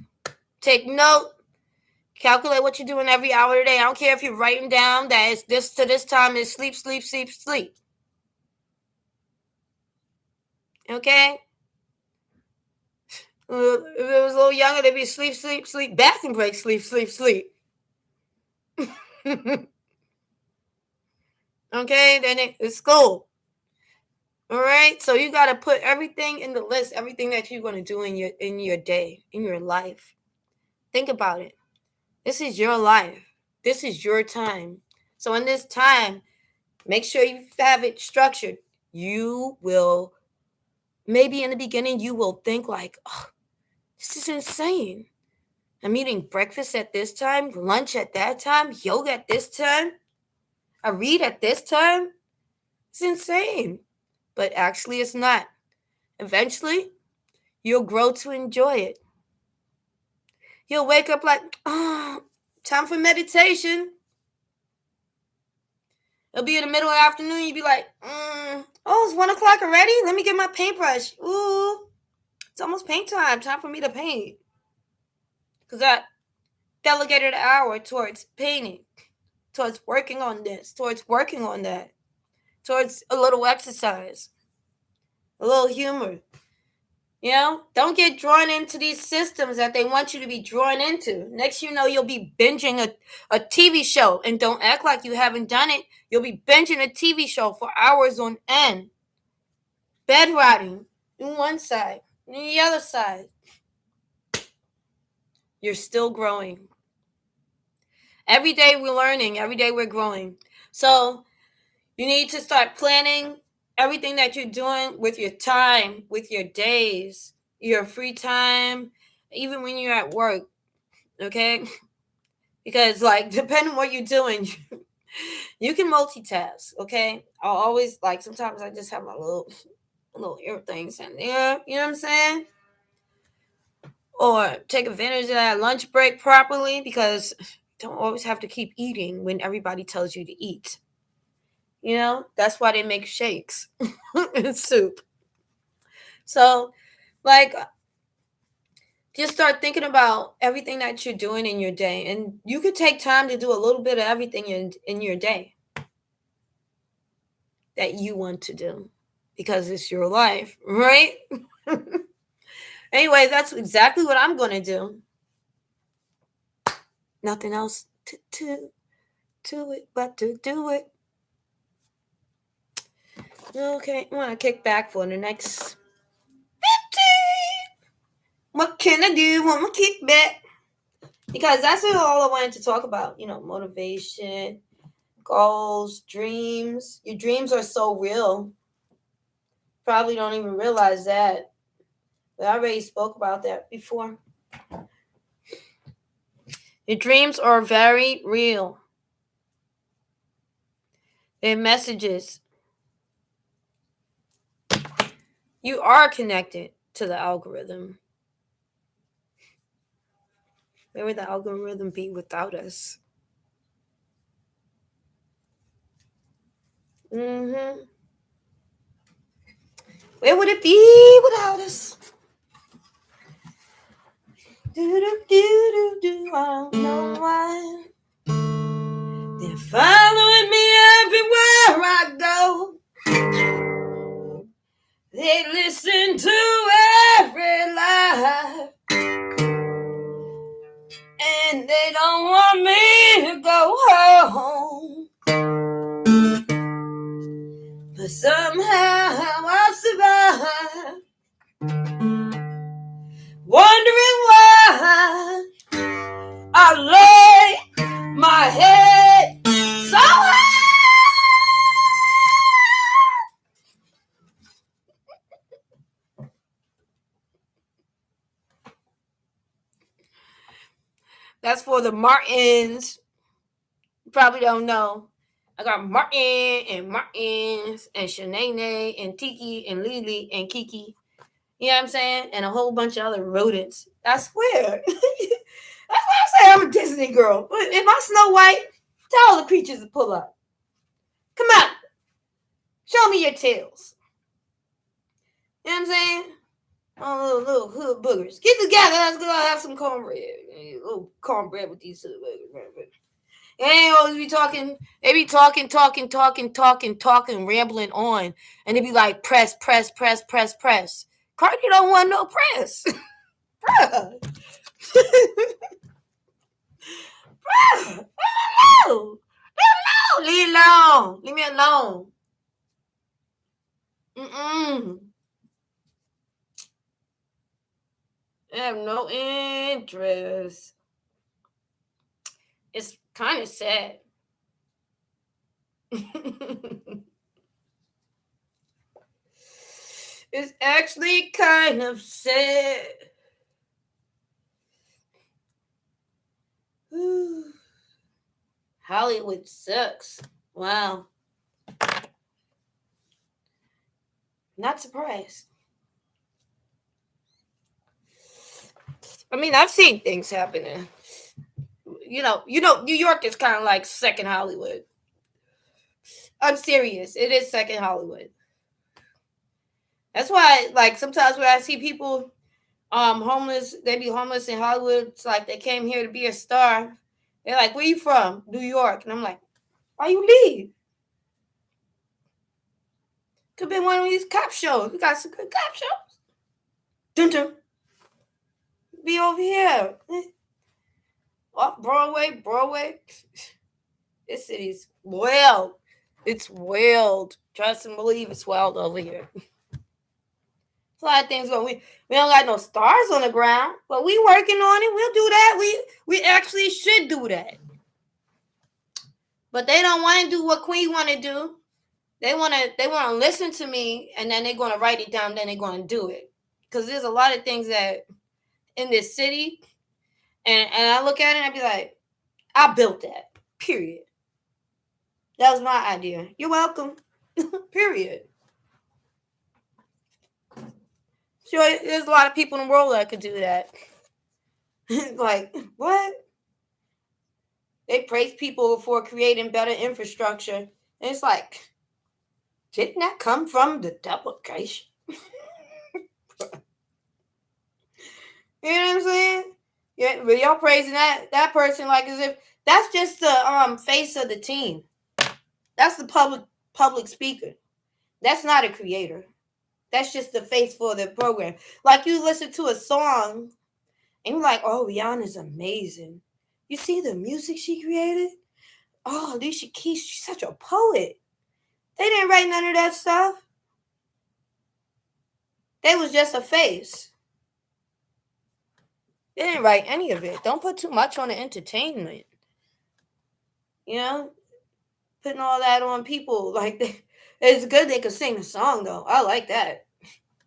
Take note. Calculate what you're doing every hour of the day. I don't care if you're writing down that it's this to this time is sleep, sleep, sleep, sleep. Okay? If it was a little younger, they'd be sleep, sleep, sleep. Bathroom break, sleep, sleep, sleep. Okay? Then it's school. All right? So you got to put everything in the list, everything that you're going to do in your day, in your life. Think about it. This is your life. This is your time. So in this time, make sure you have it structured. You will, maybe in the beginning, you will think like, oh, this is insane. I'm eating breakfast at this time, lunch at that time, yoga at this time. I read at this time. It's insane. But actually, it's not. Eventually, you'll grow to enjoy it. You'll wake up like, oh, time for meditation. It'll be in the middle of the afternoon. You'll be like, oh, it's 1 o'clock already? Let me get my paintbrush. Ooh, it's almost paint time. Time for me to paint. Because I delegated an hour towards painting, towards working on this, towards working on that, towards a little exercise, a little humor. Don't get drawn into these systems that they want you to be drawn into. Next you know, you'll be binging a TV show, and don't act like you haven't done it. You'll be binging a TV show for hours on end. Bed rotting on one side, and the other side. You're still growing. Every day we're learning. Every day we're growing. So you need to start planning everything that you're doing with your time, with your days, your free time, even when you're at work, okay? Because, depending on what you're doing, you can multitask, okay? I'll always, sometimes I just have my little little ear things in there. You know what I'm saying? Or take advantage of that lunch break properly, because you don't always have to keep eating when everybody tells you to eat. You know, that's why they make shakes and soup. So, like, just start thinking about everything that you're doing in your day. And you could take time to do a little bit of everything in your day that you want to do, because it's your life, right? Anyway, that's exactly what I'm going to do. Nothing else to it but to do it. Okay, I'm going to kick back for the next 15. What can I do? I'm going to kick back. Because that's all I wanted to talk about. You know, motivation, goals, dreams. Your dreams are so real. Probably don't even realize that. But I already spoke about that before. Your dreams are very real. They're messages. You are connected to the algorithm. Where would the algorithm be without us? Mm-hmm. Where would it be without us? Do. I don't know why. They're following me everywhere I go. They listen to every lie. And they don't want me to go home. But somehow I survive. Wondering why I lay my head so high. That's for the Martins. You probably don't know. I got Martin and Martins and Shanae and Tiki and Lily and Kiki. You know what I'm saying? And a whole bunch of other rodents. I swear. That's why I say I'm a Disney girl. If I'm Snow White, tell all the creatures to pull up. Come on. Show me your tails. You know what I'm saying? Oh, little hood boogers. Get together. Let's go have some cornbread. A little cornbread with these hood boogers. They ain't always be talking. They be talking, rambling on. And they be like, press. Cardi don't want no press. Bruh. Bruh. Leave me alone. Leave me alone. Mm-mm. I have no interest. It's kind of sad. It's actually kind of sad. Hollywood sucks. Wow. Not surprised. I mean, I've seen things happening. You know, New York is kind of like second Hollywood. I'm serious. It is second Hollywood. That's why, like, sometimes when I see people homeless, they be homeless in Hollywood. It's like they came here to be a star. They're like, where you from? New York. And I'm like, why you leave? Could be one of these cop shows. We got some good cop shows. Dun dun. Be over here. Off Broadway. This city's wild. It's wild. Trust and believe it's wild over here. A lot of things going. We don't got no stars on the ground, but we working on it. We'll do that. We actually should do that. But they don't want to do what Queen want to do. They want to listen to me, and then they're going to write it down. Then they're going to do it. Because there's a lot of things that in this city, and I look at it and I be like, I built that. Period. That was my idea. You're welcome. Period. Sure, there's a lot of people in the world that could do that. Like, what? They praise people for creating better infrastructure. And it's like, didn't that come from the delegation? You know what I'm saying? Yeah, but y'all praising that person like as if that's just the face of the team. That's the public speaker. That's not a creator. That's just the face for the program. Like you listen to a song and you're like, oh, Rihanna's amazing. You see the music she created? Oh, Alicia Keys, she's such a poet. They didn't write none of that stuff. They was just a face. They didn't write any of it. Don't put too much on the entertainment. You know? Putting all that on people. Like, it's good they could sing the song, though. I like that.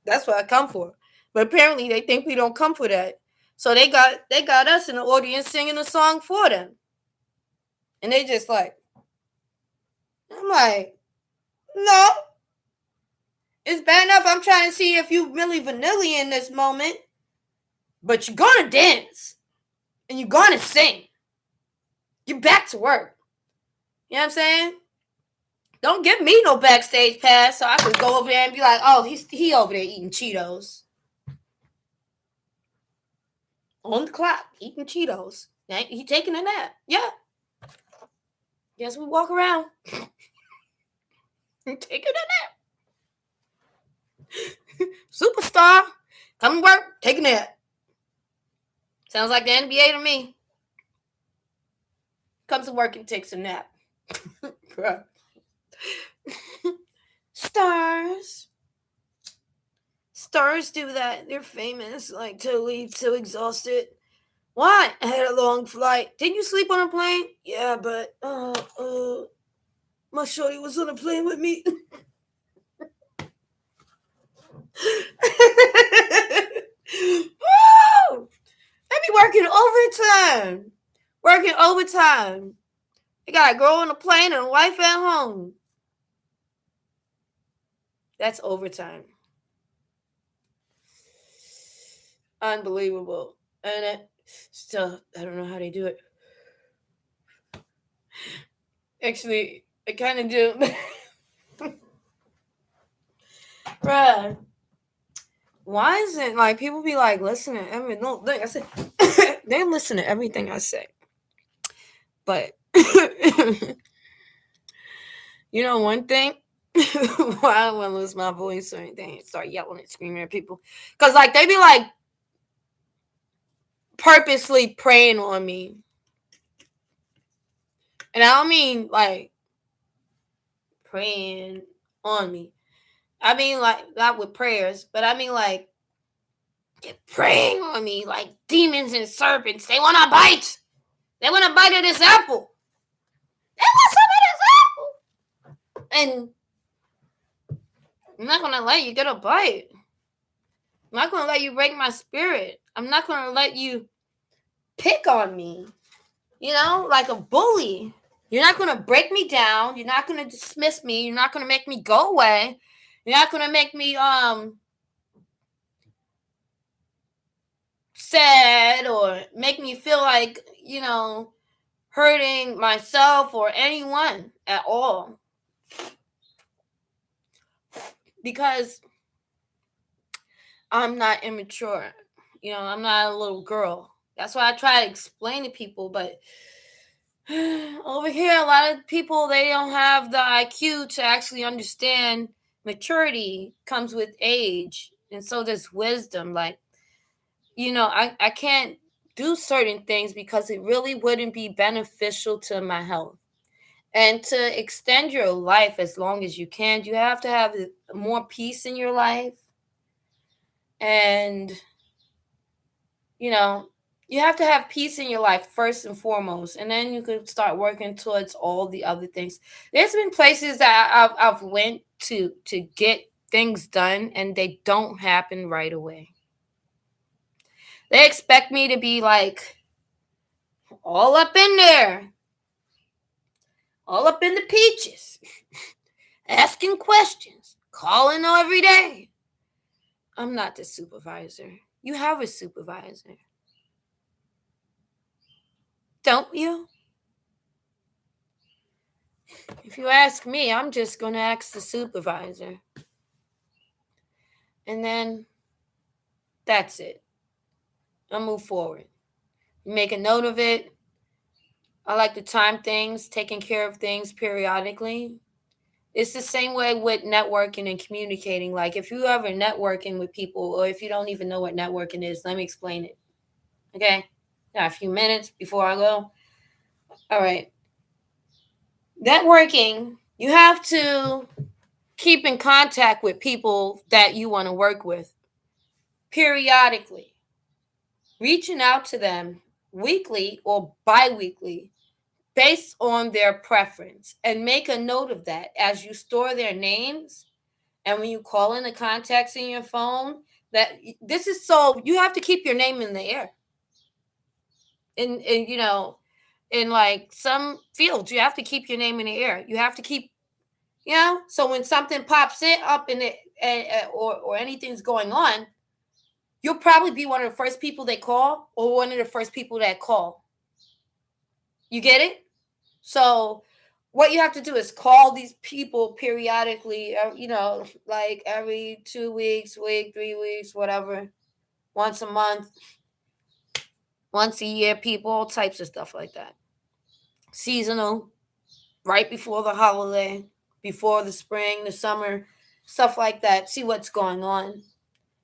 That's what I come for. But apparently they think we don't come for that. So they got us in the audience singing the song for them. And they just like, I'm like, no. It's bad enough I'm trying to see if you really vanilla in this moment. But you're gonna dance. And you're gonna sing. Get back to work. You know what I'm saying? Don't give me no backstage pass so I could go over there and be like, oh, he over there eating Cheetos. On the clock, eating Cheetos. He taking a nap. Yeah. Guess we walk around. Taking a nap. Superstar. Come to work, take a nap. Sounds like the NBA to me. Comes to work and takes a nap. Stars do that. They're famous, like totally so exhausted. Why? I had a long flight. Didn't you sleep on a plane? Yeah, but my shorty was on a plane with me. Woo! They be working overtime. They got a girl on a plane and a wife at home. That's overtime. Unbelievable. And still, I don't know how they do it. Actually, I kind of do. Bruh. Why is it like people be like listening to everything? No, I said they listen to everything I say. But you know one thing? Why I don't want to lose my voice or anything and start yelling and screaming at people. Because like they be like purposely preying on me. And I don't mean like praying on me. I mean like not with prayers, but I mean like they're preying on me like demons and serpents. They want to bite. They want to bite of this apple. They want some of this apple. And I'm not going to let you get a bite. I'm not going to let you break my spirit. I'm not going to let you pick on me. You know, like a bully. You're not going to break me down. You're not going to dismiss me. You're not going to make me go away. You're not going to make me sad or make me feel like, you know, hurting myself or anyone at all. Because I'm not immature. You know, I'm not a little girl. That's why I try to explain to people. But over here, a lot of people, they don't have the IQ to actually understand maturity comes with age. And so does wisdom. Like, you know, I can't do certain things because it really wouldn't be beneficial to my health. And to extend your life as long as you can, you have to have more peace in your life. And, you know, you have to have peace in your life first and foremost. And then you could start working towards all the other things. There's been places that I've went to get things done, and they don't happen right away. They expect me to be like all up in there. All up in the peaches. Asking questions. Calling every day. I'm not the supervisor. You have a supervisor. Don't you? If you ask me, I'm just going to ask the supervisor. And then that's it. I'll move forward. You make a note of it. I like to time things, taking care of things periodically. It's the same way with networking and communicating. Like if you ever networking with people, or if you don't even know what networking is, let me explain it. Okay? Got a few minutes before I go. All right. Networking, you have to keep in contact with people that you want to work with periodically, reaching out to them weekly or bi-weekly based on their preference, and make a note of that as you store their names. And when you call in the contacts in your phone, that this is, so you have to keep your name in the air. In in like some fields, you have to keep your name in the air. You have to keep, so when something pops it up in it, or anything's going on, you'll probably be one of the first people they call, or one of the first people that call. You get it? So what you have to do is call these people periodically, like every 2 weeks, 3 weeks, whatever, once a month, once a year, people, all types of stuff like that. Seasonal, right before the holiday, before the spring, the summer, stuff like that. See what's going on.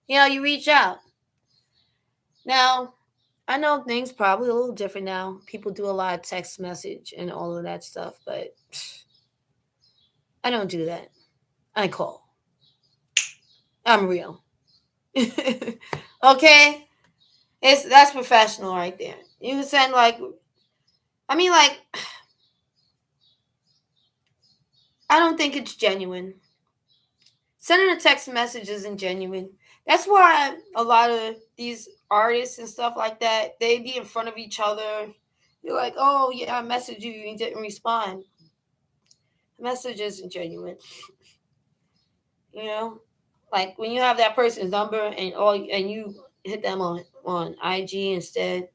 You reach out. Now, I know things probably a little different now. People do a lot of text message and all of that stuff, but I don't do that. I call. I'm real. Okay? That's professional right there. You can send like I don't think it's genuine. Sending a text message isn't genuine. That's why a lot of these artists and stuff like that, they be in front of each other. You're like, oh yeah, I messaged you, you didn't respond. The message isn't genuine. Like when you have that person's number and you hit them on IG instead,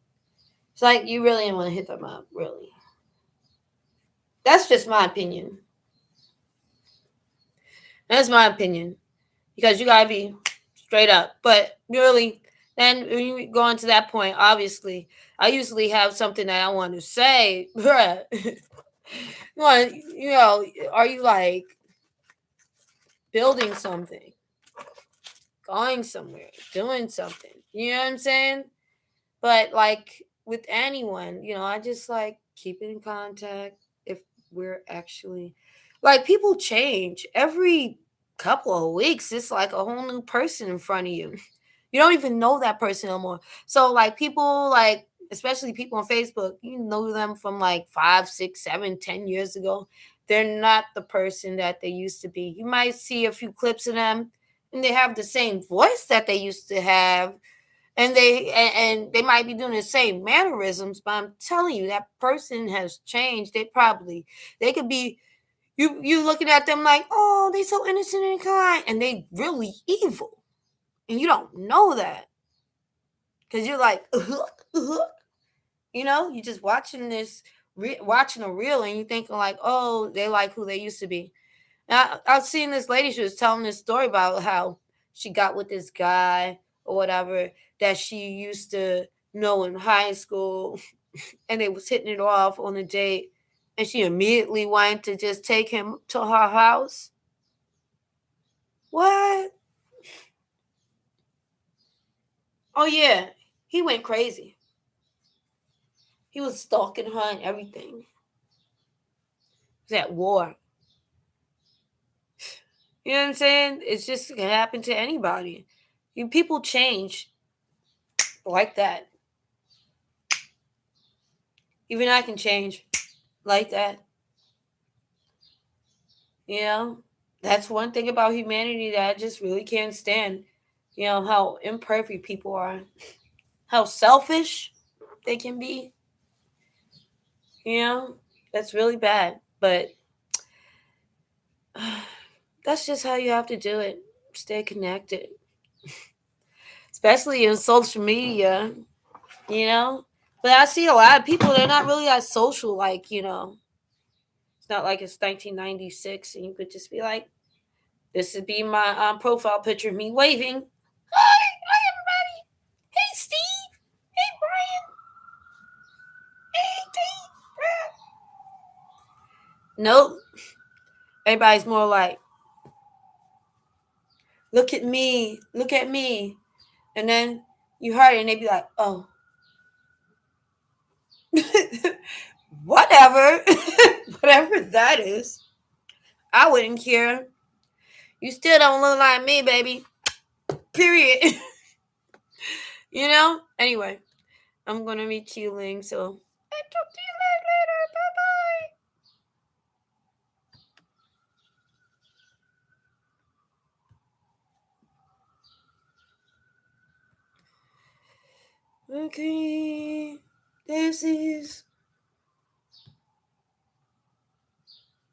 it's like you really didn't want to hit them up, really. That's just my opinion. That's my opinion. Because you gotta be straight up. But really, then when you go on to that point, obviously, I usually have something that I want to say. Bruh. Are you like building something, going somewhere, doing something? You know what I'm saying? But like with anyone, I just like keeping in contact if we're actually, like, people change every couple of weeks. It's like a whole new person in front of you. You don't even know that person no more. So like people, like especially people on Facebook, you know them from like 5, 6, 7, 10 years ago. They're not the person that they used to be. You might see a few clips of them and they have the same voice that they used to have, and they might be doing the same mannerisms, but I'm telling you, that person has changed. They could be, you looking at them like, oh, they so innocent and kind, and they really evil, and you don't know that because you're like, you're just watching watching a reel, and you thinking like, oh, they like who they used to be. Now I've seen this lady, she was telling this story about how she got with this guy or whatever that she used to know in high school, and they was hitting it off on a date, and she immediately wanted to just take him to her house. What? Oh yeah, he went crazy. He was stalking her and everything. He was at war. You know what I'm saying? It's just gonna happen to anybody. People change like that. Even I can change like that. That's one thing about humanity that I just really can't stand. How imperfect people are, how selfish they can be. That's really bad. But that's just how you have to do it. Stay connected. especially in social media, you know. But I see a lot of people, they're not really that social, like, it's not like it's 1996 and you could just be like, this would be my profile picture of me waving. Hi everybody. Hey Steve. Hey Brian. Hey Tate. Nope. Everybody's more like, look at me. Look at me. And then you heard it and they be like, oh. Whatever. Whatever that is. I wouldn't care. You still don't look like me, baby. Period. Anyway, I'm gonna be chilling, so I'll talk to you later. Bye bye. Okay, this is